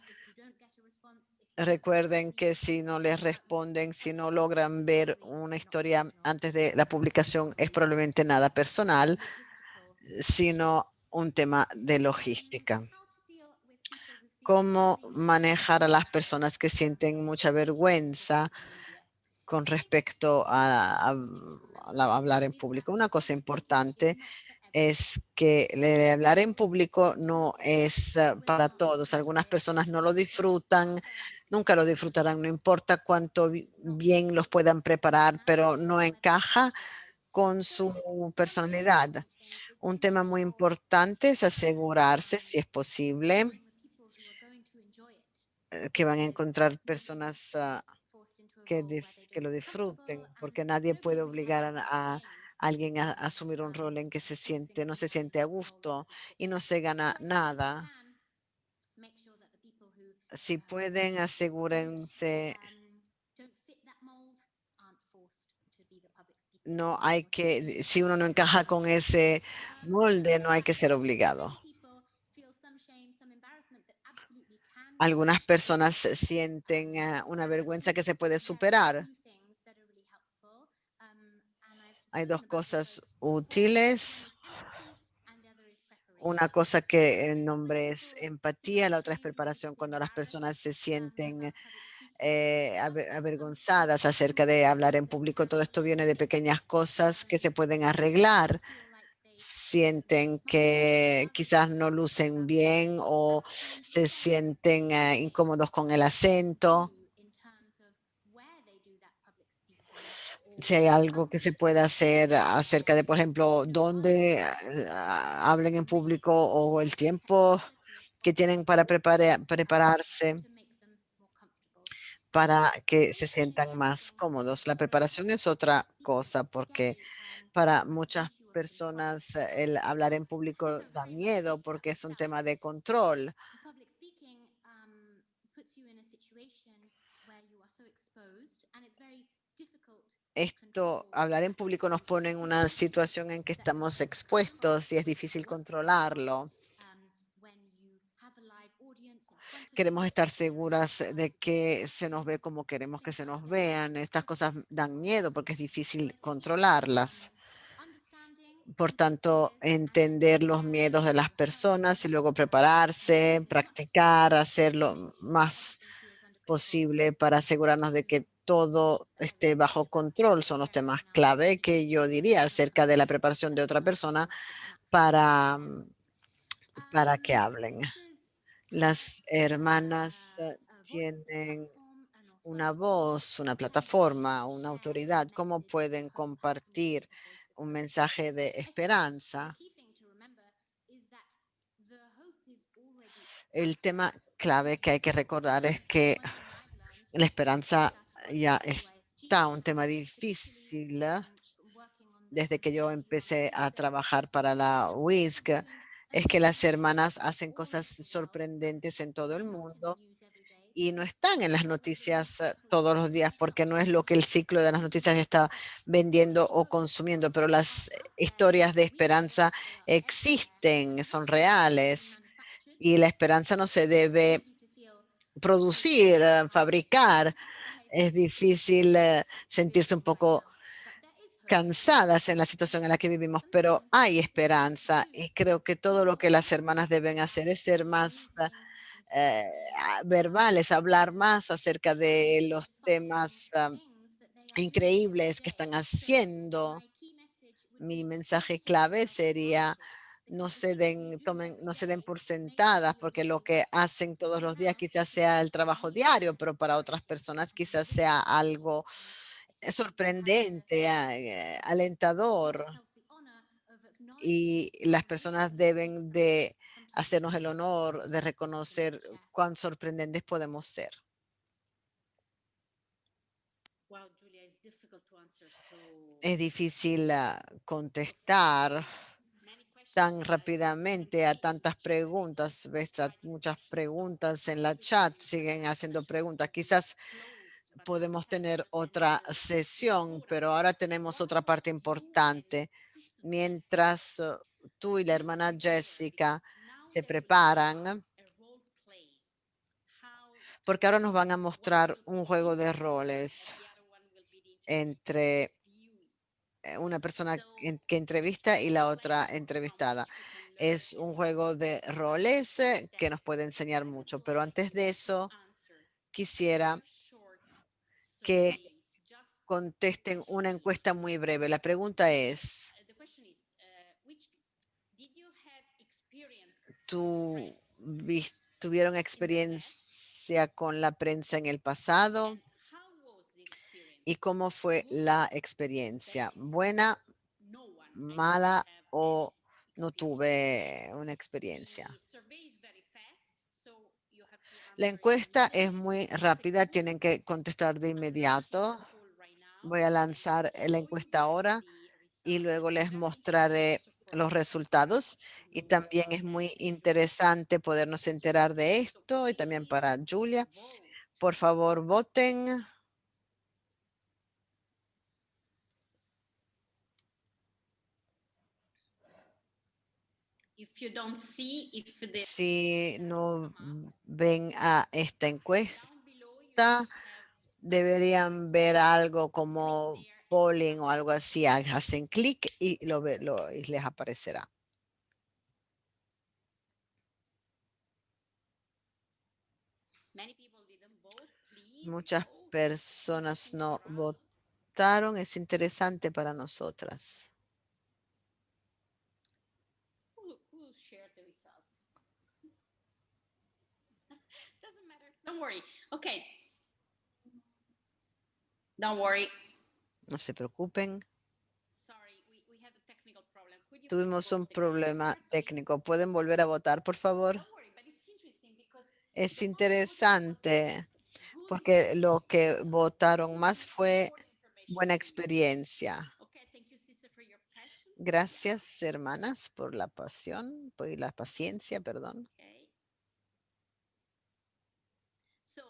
Recuerden que si no les responden, si no logran ver una historia antes de la publicación, es probablemente nada personal, sino un tema de logística. ¿Cómo manejar a las personas que sienten mucha vergüenza con respecto a hablar en público? Una cosa importante es que hablar en público no es para todos. Algunas personas no lo disfrutan, nunca lo disfrutarán, no importa cuánto bien los puedan preparar, pero no encaja con su personalidad. Un tema muy importante es asegurarse, si es posible, que van a encontrar personas que lo disfruten, porque nadie puede obligar a alguien a asumir un rol en que no se siente a gusto y no se gana nada. Si pueden, asegúrense. No hay que, si uno no encaja con ese molde, no hay que ser obligado. Algunas personas sienten una vergüenza que se puede superar. Hay dos cosas útiles. Una cosa que el nombre es empatía, la otra es preparación. Cuando las personas se sienten avergonzadas acerca de hablar en público, todo esto viene de pequeñas cosas que se pueden arreglar. Sienten que quizás no lucen bien o se sienten incómodos con el acento. Si hay algo que se pueda hacer acerca de, por ejemplo, dónde hablen en público o el tiempo que tienen para prepararse para que se sientan más cómodos. La preparación es otra cosa porque para muchas personas el hablar en público da miedo porque es un tema de control. Esto, hablar en público nos pone en una situación en que estamos expuestos y es difícil controlarlo. Queremos estar seguras de que se nos ve como queremos que se nos vean. Estas cosas dan miedo porque es difícil controlarlas. Por tanto, entender los miedos de las personas y luego prepararse, practicar, hacer lo más posible para asegurarnos de que todo esté bajo control. Son los temas clave que yo diría acerca de la preparación de otra persona para, para que hablen. Las hermanas tienen una voz, una plataforma, una autoridad. ¿Cómo pueden compartir un mensaje de esperanza? El tema clave que hay que recordar es que la esperanza ya está un tema difícil. Desde que yo empecé a trabajar para la WISC, es que las hermanas hacen cosas sorprendentes en todo el mundo y no están en las noticias todos los días porque no es lo que el ciclo de las noticias está vendiendo o consumiendo, pero las historias de esperanza existen, son reales y la esperanza no se debe producir, fabricar. Es difícil sentirse un poco cansadas en la situación en la que vivimos, pero hay esperanza y creo que todo lo que las hermanas deben hacer es ser más verbales, hablar más acerca de los temas increíbles que están haciendo. Mi mensaje clave sería no se den por sentadas, porque lo que hacen todos los días quizás sea el trabajo diario, pero para otras personas quizás sea algo sorprendente, alentador, y las personas deben de hacernos el honor de reconocer cuán sorprendentes podemos ser. Es difícil contestar tan rápidamente a tantas preguntas. Ves muchas preguntas en la chat, siguen haciendo preguntas. Quizás podemos tener otra sesión, pero ahora tenemos otra parte importante. Mientras tú y la hermana Jessica se preparan, porque ahora nos van a mostrar un juego de roles entre una persona que entrevista y la otra entrevistada. Es un juego de roles que nos puede enseñar mucho, pero antes de eso, quisiera que contesten una encuesta muy breve. La pregunta es, tuvieron experiencia con la prensa en el pasado y cómo fue la experiencia, buena, mala o no tuve una experiencia. La encuesta es muy rápida, tienen que contestar de inmediato. Voy a lanzar la encuesta ahora y luego les mostraré los resultados. Y también es muy interesante podernos enterar de esto y también para Julia. Por favor, voten. Si no ven a esta encuesta, deberían ver algo como polling o algo así. Hacen clic y y les aparecerá. Muchas personas no votaron. Es interesante para nosotras. Don't worry. Okay. Don't worry. No se preocupen. Sorry, we had a technical problem. Could you please Tuvimos un vote again? problema técnico. ¿Pueden volver a votar, por favor? Don't worry, but it's interesting because Es the most voted was interesante good porque lo que experience. votaron más fue More information buena we need. experiencia. Okay, thank you, sister, for your patience. Gracias, hermanas, por la pasión, por la paciencia, perdón. Okay. So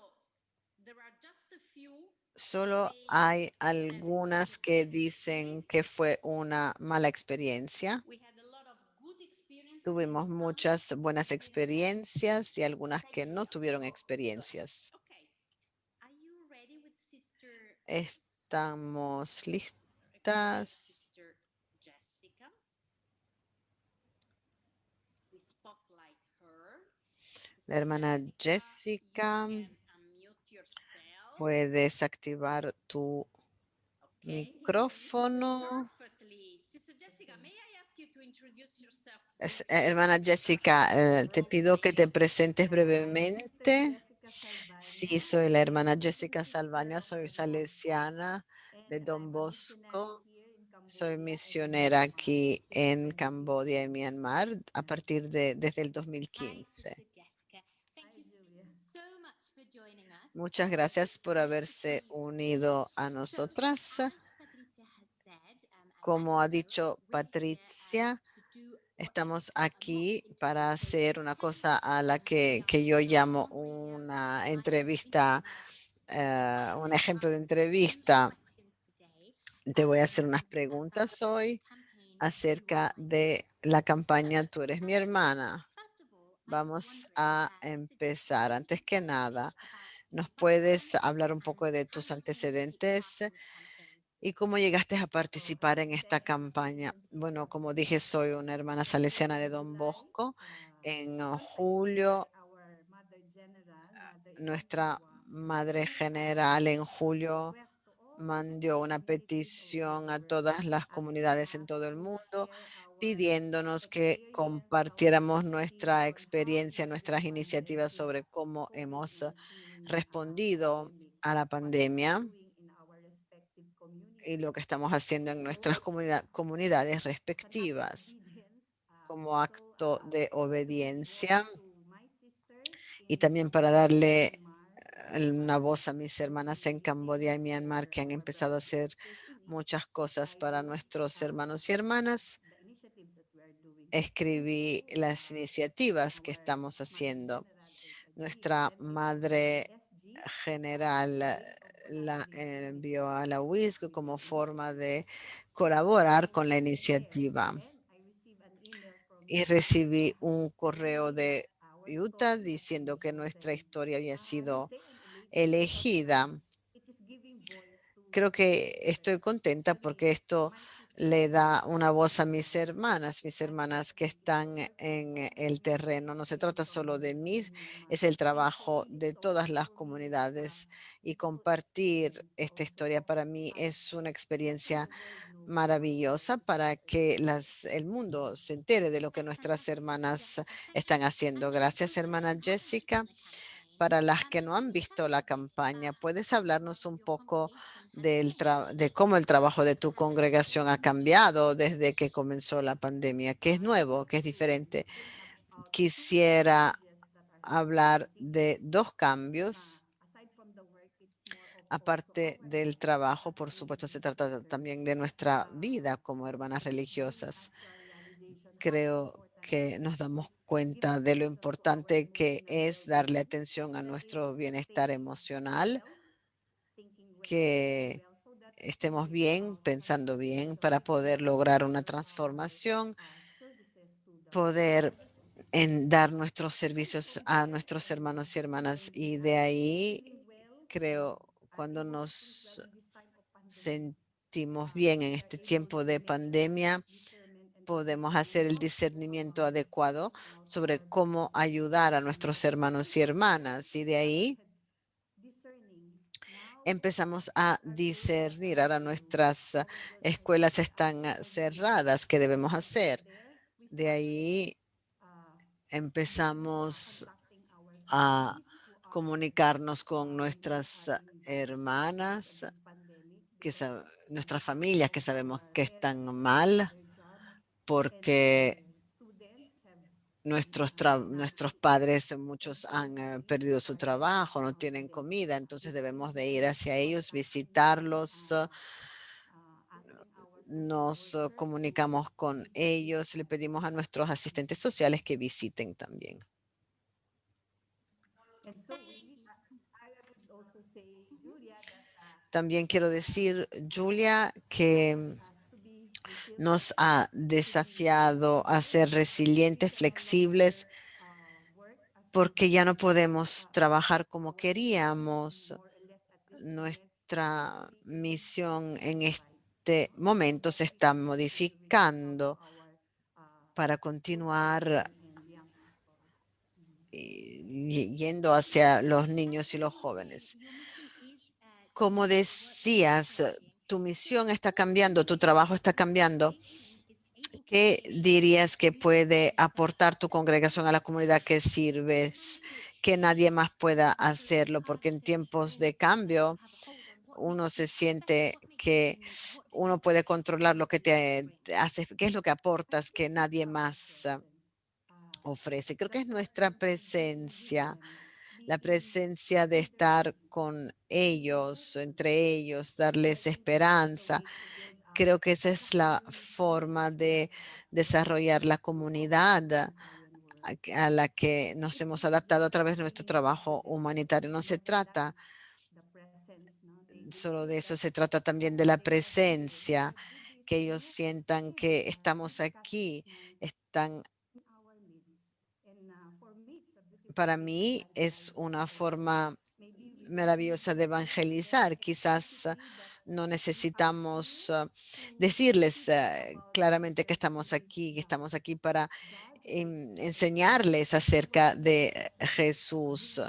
there are just a few Solo saying hay they had algunas good que dicen experience. que fue una mala experiencia. We had a lot of good experiences Tuvimos and some muchas buenas didn't have. experiencias y algunas Thank que you. no tuvieron Good. experiencias. Okay. Are you ready with sister? Estamos Okay, listas. sister Jessica. We spotlight her. La hermana Jessica, you can unmute yourself. puedes activar tu Okay. micrófono. Perfectly. Sister Jessica, may I ask you to introduce yourself? Hermana Jessica, te pido que te presentes brevemente. Sí, soy la hermana Jessica Salvaña, soy salesiana de Don Bosco. Soy misionera aquí en Camboya y Myanmar desde el Hi, 2015. Sister Jessica. Thank you so much for joining us. Muchas gracias por It's great to haberse see you unido a today. nosotras. As Patricia has said, Como ha dicho we're here Patricia, to do what estamos is a lot aquí para interpreted hacer una cosa a la as que yo llamo some really una nice entrevista, information. un ejemplo de Ask entrevista. some questions today, Te voy a hacer unas about preguntas the hoy campaign You acerca Are My de Sister. la campaña So, Tú eres mi hermana. first of all, I was Vamos wondering, a Sister Jessica, empezar. could you Antes just que tell us a nada, bit about ¿nos your puedes background hablar un and poco de how tus you came to take part antecedentes in this campaign? y cómo llegaste a participar en esta campaña? Bueno, como dije, soy una hermana salesiana de Don Bosco. En julio, nuestra madre general en julio mandó una petición a todas las comunidades en todo el mundo pidiéndonos que compartiéramos nuestra experiencia, nuestras iniciativas sobre cómo hemos respondido a la pandemia y lo que estamos haciendo en nuestras comunidades respectivas como acto de obediencia y también para darle una voz a mis hermanas en Camboya y Myanmar que han empezado a hacer muchas cosas para nuestros hermanos y hermanas. Escribí las iniciativas que estamos haciendo. Nuestra madre general la envió a la UISC como forma de colaborar con la iniciativa. Y recibí un correo de Utah diciendo que nuestra historia había sido elegida. Creo que estoy contenta porque esto le da una voz a mis hermanas que están en el terreno. No se trata solo de mí, es el trabajo de todas las comunidades y compartir esta historia para mí es una experiencia maravillosa para que el mundo se entere de lo que nuestras hermanas están haciendo. Gracias, hermana Jessica. Para las que no han visto la campaña, ¿puedes hablarnos un poco de cómo el trabajo de tu congregación ha cambiado desde que comenzó la pandemia? ¿Qué es nuevo? ¿Qué es diferente? Quisiera hablar de dos cambios. Aparte del trabajo, por supuesto, se trata también de nuestra vida como hermanas religiosas. Creo que nos damos cuenta de lo importante que es darle atención a nuestro bienestar emocional, que estemos bien, pensando bien para poder lograr una transformación, poder dar nuestros servicios a nuestros hermanos y hermanas. Y de ahí, creo, cuando nos sentimos bien en este tiempo de pandemia, podemos hacer el discernimiento adecuado sobre cómo ayudar a nuestros hermanos y hermanas. Y de ahí empezamos a discernir. Ahora nuestras escuelas están cerradas. ¿Qué debemos hacer? De ahí empezamos a comunicarnos con nuestras hermanas, nuestras familias que sabemos que están mal porque nuestros padres, muchos han perdido su trabajo, no tienen comida, entonces debemos de ir hacia ellos, visitarlos, nos comunicamos con ellos, le pedimos a nuestros asistentes sociales que visiten también. También quiero decir, Julia, que nos ha desafiado a ser resilientes, flexibles, porque ya no podemos trabajar como queríamos. Nuestra misión en este momento se está modificando para continuar yendo hacia los niños y los jóvenes. Como decías, tu misión está cambiando, tu trabajo está cambiando. ¿Qué dirías que puede aportar tu congregación a la comunidad que sirves, que nadie más pueda hacerlo? Porque en tiempos de cambio, uno se siente que uno puede controlar lo que te hace, qué es lo que aportas que nadie más ofrece. Creo que es nuestra presencia, la presencia de estar con ellos, entre ellos, darles esperanza. Creo que esa es la forma de desarrollar la comunidad a la que nos hemos adaptado a través de nuestro trabajo humanitario. No se trata solo de eso, se trata también de la presencia, que ellos sientan que estamos aquí, están. Para mí es una forma maravillosa de evangelizar. Quizás no necesitamos decirles claramente que estamos aquí para enseñarles acerca de Jesús.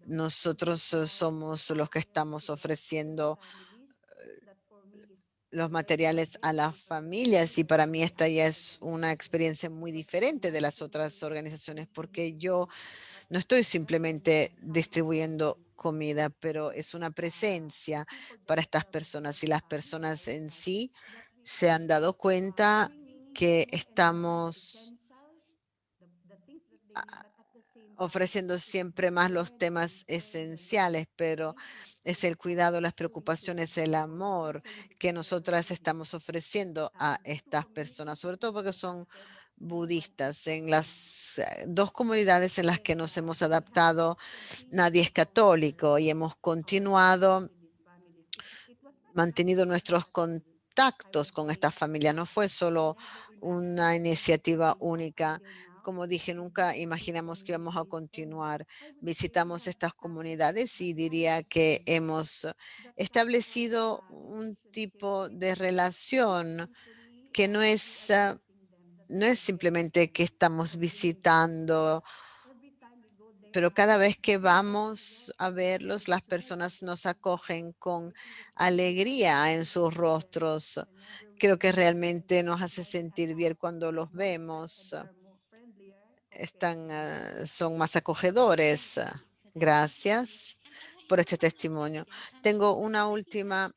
Nosotros somos los que estamos ofreciendo los materiales a las familias y para mí esta ya es una experiencia muy diferente de las otras organizaciones porque yo no estoy simplemente distribuyendo comida, pero es una presencia para estas personas y las personas en sí se han dado cuenta que estamos ofreciendo siempre más los temas esenciales, pero es el cuidado, las preocupaciones, el amor que nosotras estamos ofreciendo a estas personas, sobre todo porque son budistas. En las dos comunidades en las que nos hemos adaptado, nadie es católico y hemos continuado mantenido nuestros contactos con esta familia. No fue solo una iniciativa única Como dije, nunca imaginamos que íbamos a continuar. Visitamos estas comunidades y diría que hemos establecido un tipo de relación que no es simplemente que estamos visitando, pero cada vez que vamos a verlos, las personas nos acogen con alegría en sus rostros. Creo que realmente nos hace sentir bien cuando los vemos. Son más acogedores. Gracias por este testimonio. Tengo una última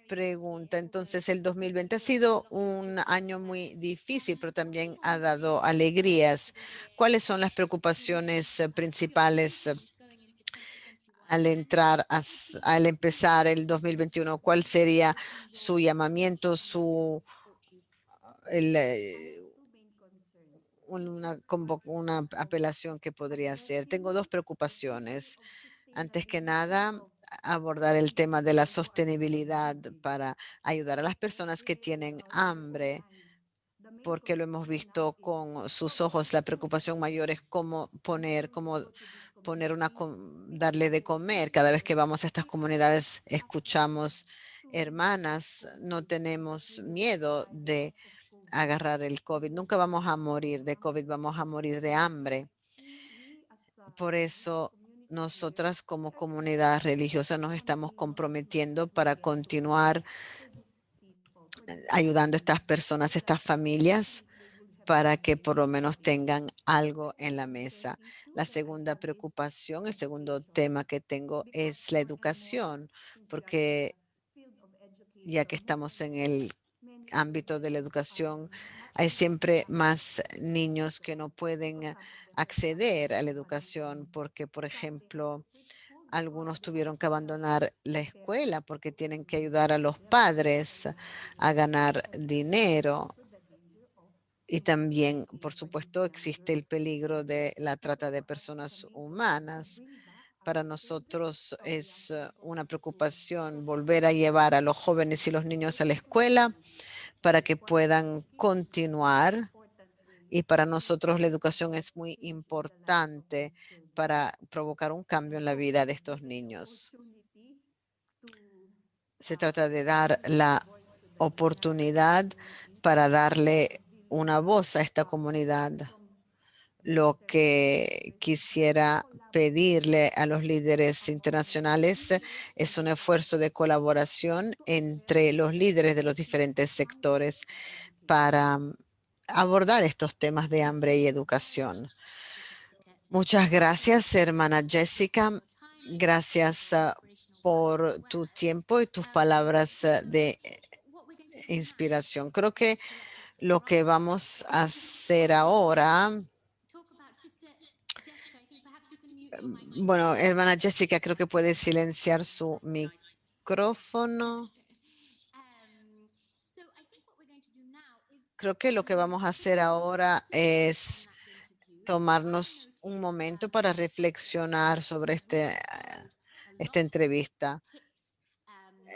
pregunta. Entonces, el 2020 ha sido un año muy difícil, pero también ha dado alegrías. ¿Cuáles son las preocupaciones principales al empezar el 2021? ¿Cuál sería su llamamiento, el, una apelación que podría hacer? Tengo dos preocupaciones. Antes que nada, abordar el tema de la sostenibilidad para ayudar a las personas que tienen hambre, porque lo hemos visto con sus ojos. La preocupación mayor es cómo poner darle de comer. Cada vez que vamos a estas comunidades, escuchamos, hermanas, no tenemos miedo de agarrar el COVID. Nunca vamos a morir de COVID, vamos a morir de hambre. Por eso, nosotras como comunidad religiosa nos estamos comprometiendo para continuar ayudando a estas personas, estas familias, para que por lo menos tengan algo en la mesa. La segunda preocupación, el segundo tema que tengo es la educación, porque ya que estamos en el ámbito de la educación, hay siempre más niños que no pueden acceder a la educación porque, por ejemplo, algunos tuvieron que abandonar la escuela porque tienen que ayudar a los padres a ganar dinero. Y también, por supuesto, existe el peligro de la trata de personas humanas. Para nosotros es una preocupación volver a llevar a los jóvenes y los niños a la escuela para que puedan continuar. Y para nosotros la educación es muy importante para provocar un cambio en la vida de estos niños. Se trata de dar la oportunidad para darle una voz a esta comunidad. Lo que quisiera pedirle a los líderes internacionales es un esfuerzo de colaboración entre los líderes de los diferentes sectores para abordar estos temas de hambre y educación. Muchas gracias, hermana Jessica. Gracias por tu tiempo y tus palabras de inspiración. Creo que lo que vamos a hacer ahora, bueno, hermana Jessica, creo que puede silenciar su micrófono. Creo que lo que vamos a hacer ahora es tomarnos un momento para reflexionar sobre esta entrevista.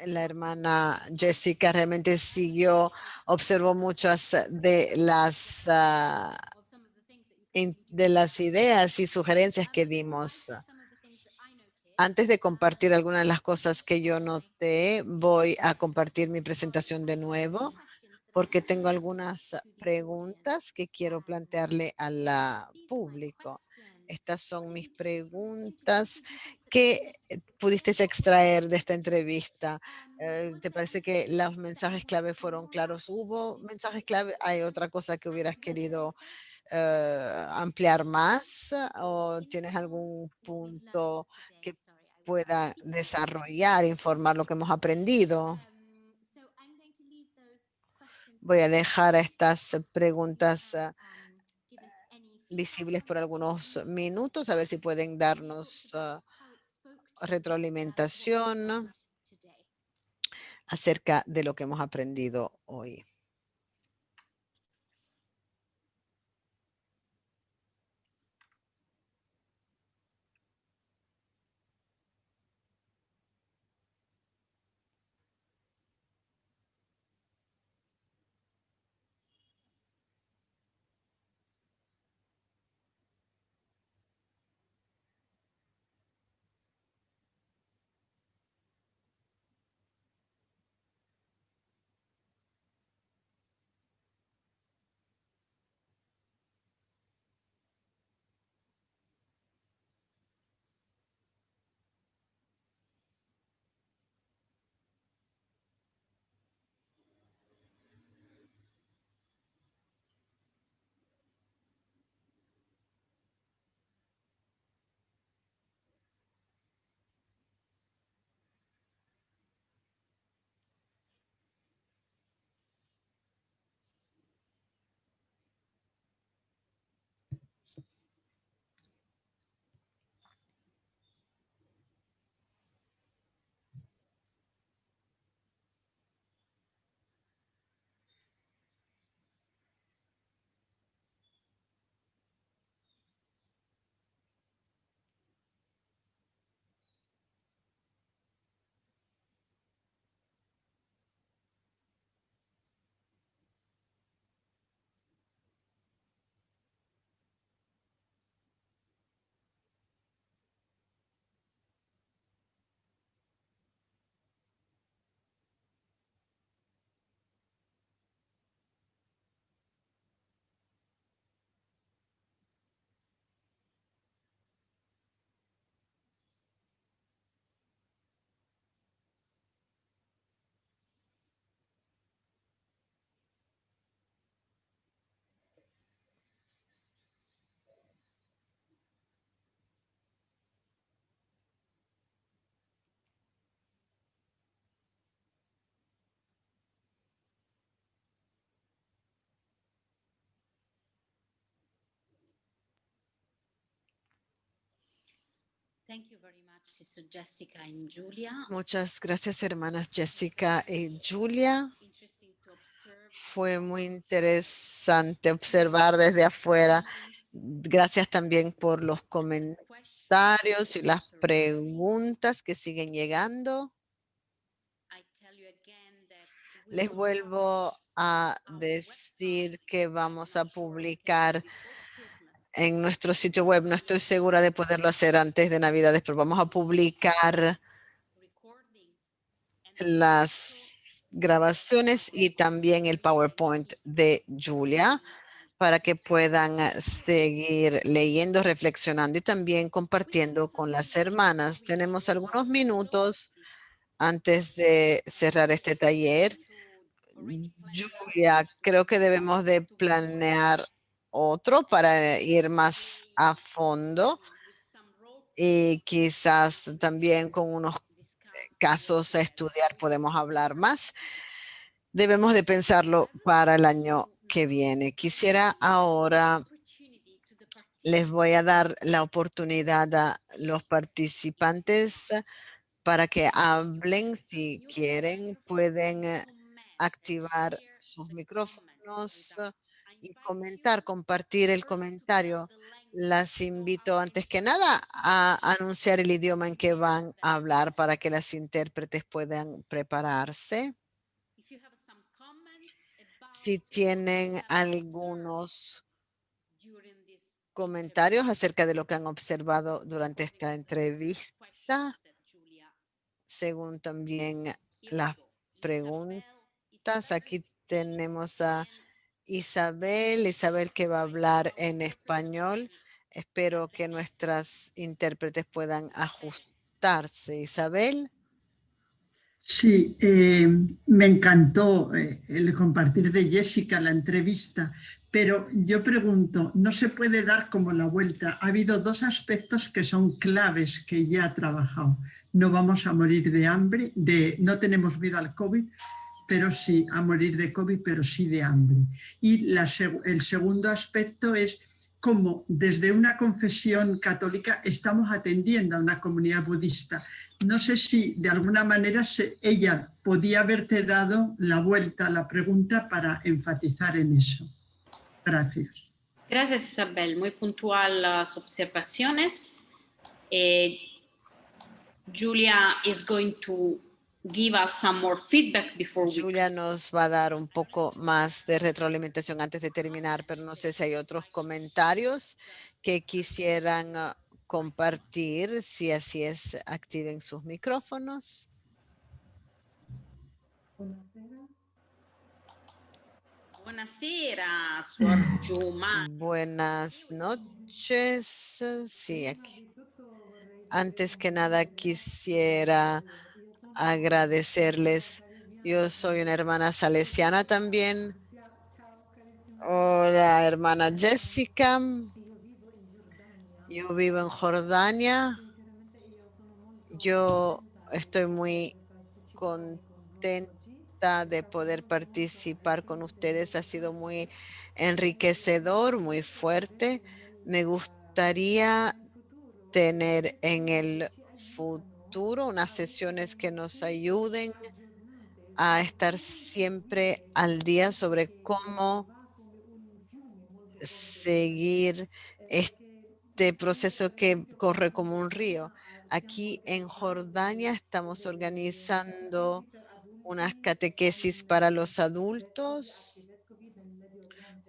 La hermana Jessica realmente observó muchas de las ideas y sugerencias que dimos. Antes de compartir algunas de las cosas que yo noté, voy a compartir mi presentación de nuevo porque tengo algunas preguntas que quiero plantearle al público. Estas son mis preguntas. ¿Qué pudiste extraer de esta entrevista? ¿Te parece que los mensajes clave fueron claros? ¿Hubo mensajes clave? ¿Hay otra cosa que hubieras querido ampliar más? ¿O tienes algún punto que pueda desarrollar, informar lo que hemos aprendido? Voy a dejar estas preguntas visibles por algunos minutos, a ver si pueden darnos retroalimentación acerca de lo que hemos aprendido hoy. Thank you very much, Sister Jessica and Julia. Muchas gracias, hermanas Jessica y Julia. Interesting to observe Fue muy interesante observar desde afuera. Gracias también por los comentarios y las preguntas que siguen llegando. I tell you again that we Les will vuelvo a our decir website. que vamos a publicar Before Christmas, en nuestro sitio web. No estoy segura de poderlo hacer antes de Navidades, pero vamos a publicar recording and las grabaciones y también el PowerPoint de Julia para que puedan seguir leyendo, reflexionando y también compartiendo con las hermanas. Tenemos algunos minutos antes de cerrar este taller. Julia, creo que debemos de planear otro para ir más a fondo y quizás también con unos casos a estudiar podemos hablar más. Debemos de pensarlo para el año que viene. Quisiera ahora, les voy a dar la oportunidad a los participantes para que hablen. Si quieren, pueden activar sus micrófonos y comentar, compartir el comentario. Las invito antes que nada a anunciar el idioma en que van a hablar para que las intérpretes puedan prepararse. Si tienen algunos comentarios acerca de lo que han observado durante esta entrevista, según también las preguntas. Aquí tenemos a Isabel que va a hablar en español. Espero que nuestras intérpretes puedan ajustarse. Isabel. Sí, me encantó el compartir de Jessica la entrevista, pero yo pregunto, ¿no se puede dar como la vuelta? Ha habido dos aspectos que son claves que ya ha trabajado. No vamos a morir de hambre, no tenemos miedo al COVID, pero sí a morir de COVID, pero sí de hambre. Y el segundo aspecto es cómo desde una confesión católica estamos atendiendo a una comunidad budista. No sé si de alguna manera ella podía haberte dado la vuelta a la pregunta para enfatizar en eso. Gracias. Gracias, Isabel. Muy puntual las observaciones. Julia is going to give us some more feedback before we Julia nos va a dar un poco más de retroalimentación antes de terminar, pero no sé si hay otros comentarios que quisieran compartir. Si así es, activen sus micrófonos. Buonasera, Suor Juma. Buenas noches. Sí, aquí. Antes que nada quisiera agradecerles. Yo soy una hermana salesiana también. Hola, hermana Jessica. Yo vivo en Jordania. Yo estoy muy contenta de poder participar con ustedes. Ha sido muy enriquecedor, muy fuerte. Me gustaría tener en el futuro unas sesiones que nos ayuden a estar siempre al día sobre cómo seguir este proceso que corre como un río. Aquí en Jordania estamos organizando unas catequesis para los adultos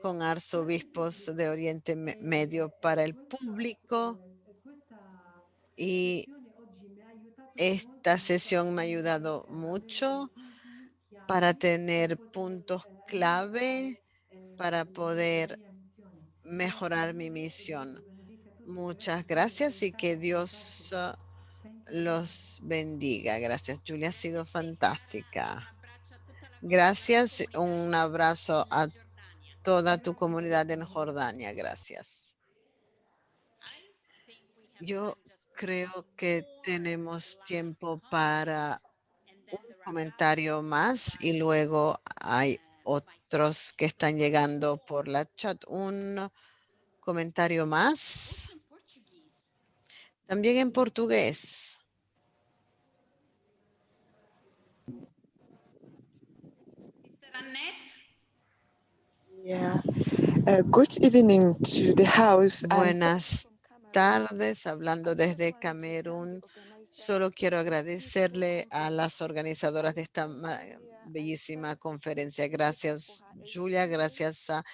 con arzobispos de Oriente Medio para el público, y esta sesión me ha ayudado mucho para tener puntos clave para poder mejorar mi misión. Muchas gracias y que Dios los bendiga. Gracias, Julia, ha sido fantástica. Gracias, un abrazo a toda tu comunidad en Jordania. Gracias. Yo creo que tenemos tiempo para un comentario más y luego hay otros que están llegando por la chat. Un comentario más También en portugués. Sister Annette. Yeah. Good evening to the house. Buenas tardes, hablando desde Camerún. Solo quiero agradecerle a las organizadoras de esta bellísima conferencia. Gracias, Julia. Gracias a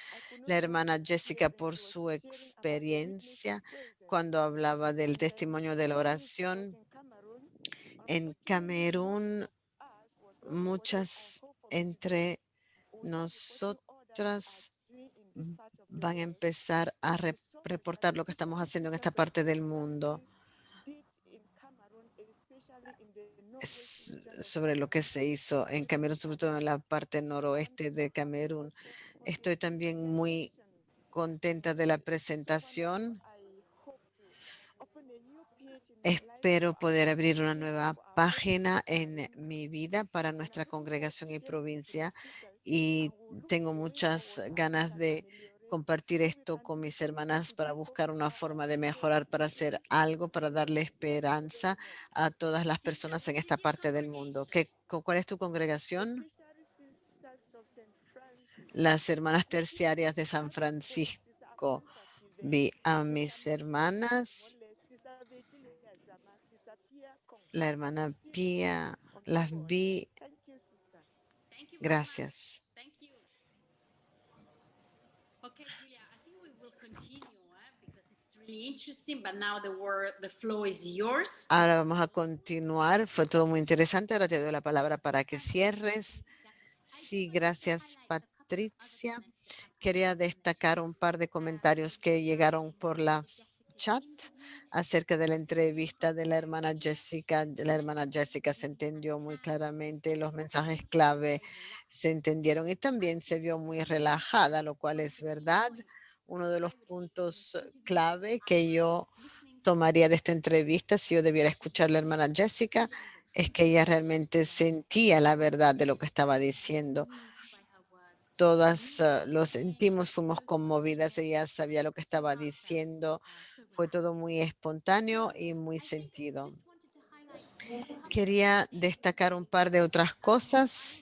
la hermana Jessica por su experiencia cuando hablaba del testimonio de la oración. En Camerún, muchas entre nosotras van a empezar a reportar lo que estamos haciendo en esta parte del mundo sobre lo que se hizo en Camerún, sobre todo en la parte noroeste de Camerún. Estoy también muy contenta de la presentación. Espero poder abrir una nueva página en mi vida para nuestra congregación y provincia, y tengo muchas ganas de compartir esto con mis hermanas para buscar una forma de mejorar, para hacer algo, para darle esperanza a todas las personas en esta parte del mundo. ¿Cuál es tu congregación? Las hermanas terciarias de San Francisco. Vi a mis hermanas, la hermana Pía, las vi. Thank you very much. Gracias. Thank you. Okay, Julia, I think we will continue because it's really interesting, but now the floor is yours. Ahora vamos a continuar. Fue todo muy interesante. Ahora te doy la palabra para que cierres. Sí, gracias, Patricia. Quería destacar un par de comentarios que llegaron por la chat acerca de la entrevista de la hermana Jessica. La hermana Jessica se entendió muy claramente, los mensajes clave se entendieron y también se vio muy relajada, lo cual es verdad. Uno de los puntos clave que yo tomaría de esta entrevista, si yo debiera escuchar a la hermana Jessica, es que ella realmente sentía la verdad de lo que estaba diciendo. Todas lo sentimos, fuimos conmovidas, ella sabía lo que estaba diciendo. Fue todo muy espontáneo y muy sentido. Quería destacar un par de otras cosas.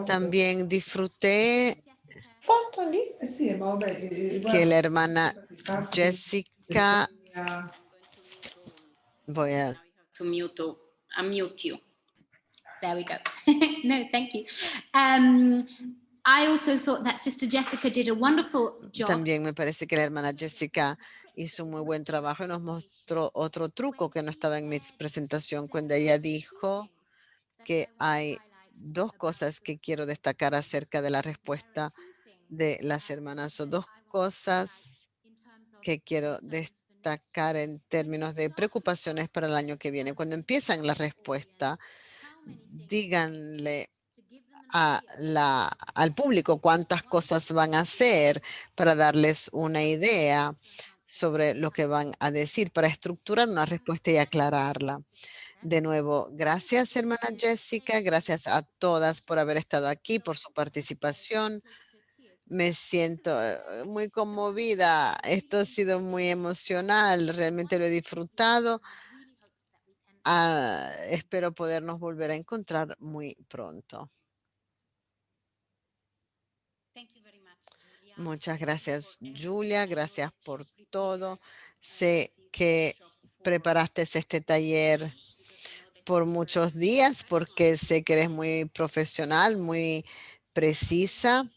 También disfruté que la hermana Jessica, voy a To unmute you. There we go. No, thank you. I also thought that Sister Jessica did a wonderful job. También me parece que la hermana Jessica hizo un muy buen trabajo y nos mostró otro truco que no estaba en mi presentación cuando ella dijo que hay dos cosas que quiero destacar acerca de la respuesta de las hermanas, o dos cosas que quiero destacar en términos de preocupaciones para el año que viene. Cuando empiezan la respuesta, díganle al público cuántas cosas van a hacer para darles una idea sobre lo que van a decir, para estructurar una respuesta y aclararla. De nuevo, gracias, hermana Jessica. Gracias a todas por haber estado aquí, por su participación. Me siento muy conmovida. Esto ha sido muy emocional. Realmente lo he disfrutado. Espero podernos volver a encontrar muy pronto. Muchas gracias, Julia. Gracias por todo. Sé que preparaste este taller por muchos días porque sé que eres muy profesional, muy precisa.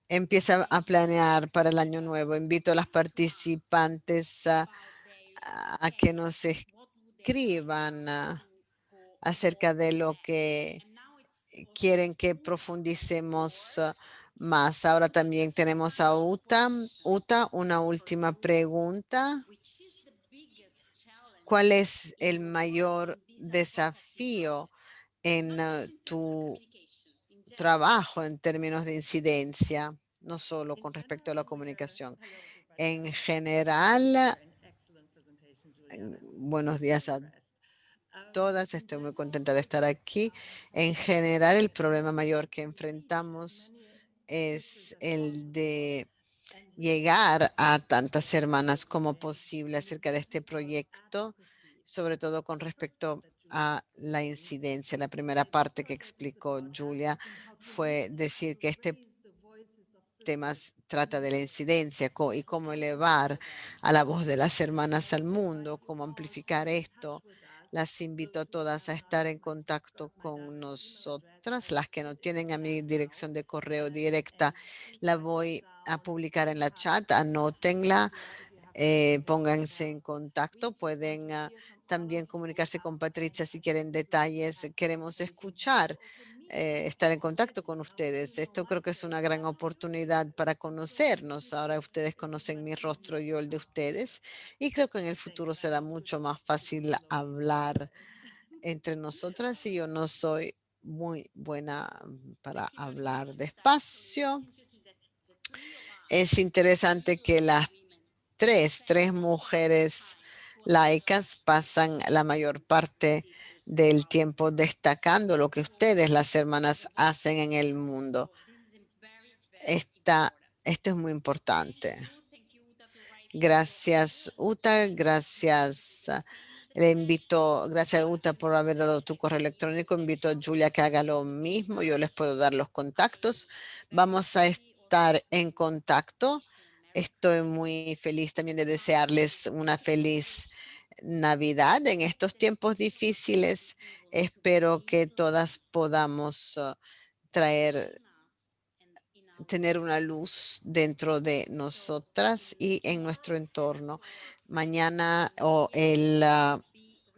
Empieza a planear para el año nuevo. Invito a las participantes a que nos escriban acerca de lo que quieren que profundicemos más. Ahora también tenemos a Uta. Uta, una última pregunta. ¿Cuál es el mayor desafío en tu trabajo en términos de incidencia, no solo con respecto a la comunicación? En general, buenos días a todas, estoy muy contenta de estar aquí. En general, el problema mayor que enfrentamos es el de llegar a tantas hermanas como posible acerca de este proyecto, sobre todo con respecto a la incidencia. La primera parte que explicó Julia fue decir que este tema trata de la incidencia y cómo elevar a la voz de las hermanas al mundo, cómo amplificar esto. Las invito a todas a estar en contacto con nosotras. Las que no tienen a mi dirección de correo directa, la voy a publicar en la chat. Anótenla, pónganse en contacto. Pueden también comunicarse con Patricia si quieren detalles. Queremos escuchar, estar en contacto con ustedes. Esto creo que es una gran oportunidad para conocernos. Ahora ustedes conocen mi rostro, yo el de ustedes. Y creo que en el futuro será mucho más fácil hablar entre nosotras, y yo no soy muy buena para hablar despacio. Es interesante que las tres mujeres laicas pasan la mayor parte del tiempo destacando lo que ustedes, las hermanas, hacen en el mundo. Esto es muy importante. Gracias, Uta. Gracias. Gracias, Uta, por haber dado tu correo electrónico. Invito a Julia a que haga lo mismo. Yo les puedo dar los contactos. Vamos a estar en contacto. Estoy muy feliz también de desearles una feliz Navidad en estos tiempos difíciles. Espero que todas podamos tener una luz dentro de nosotras y en nuestro entorno. Mañana o el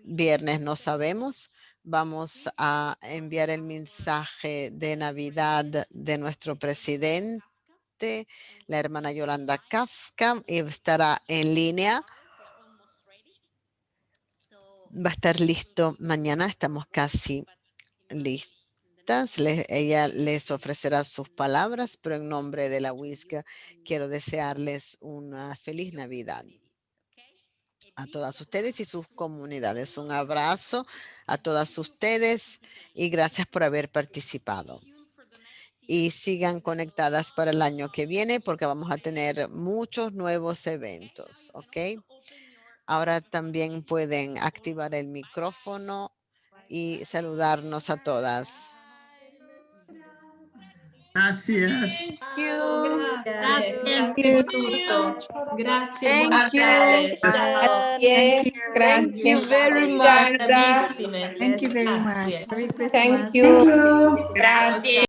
viernes no sabemos. Vamos a enviar el mensaje de Navidad de nuestro presidente, la hermana Yolanda Kafka, y estará en línea. Va a estar listo mañana. Estamos casi listos. Ella les ofrecerá sus palabras, pero en nombre de la WISC quiero desearles una feliz Navidad a todas ustedes y sus comunidades. Un abrazo a todas ustedes y gracias por haber participado. Y sigan conectadas para el año que viene porque vamos a tener muchos nuevos eventos, ¿ok? Ahora también pueden activar el micrófono y saludarnos a todas. Gracias. Thank you. Grazie per tutto. Grazie, buon Thank you. Natale. Ciao. Thank you very much. Bravissime. Thank you very much. Grazie. Merry Christmas. Thank you. Ciao, ciao.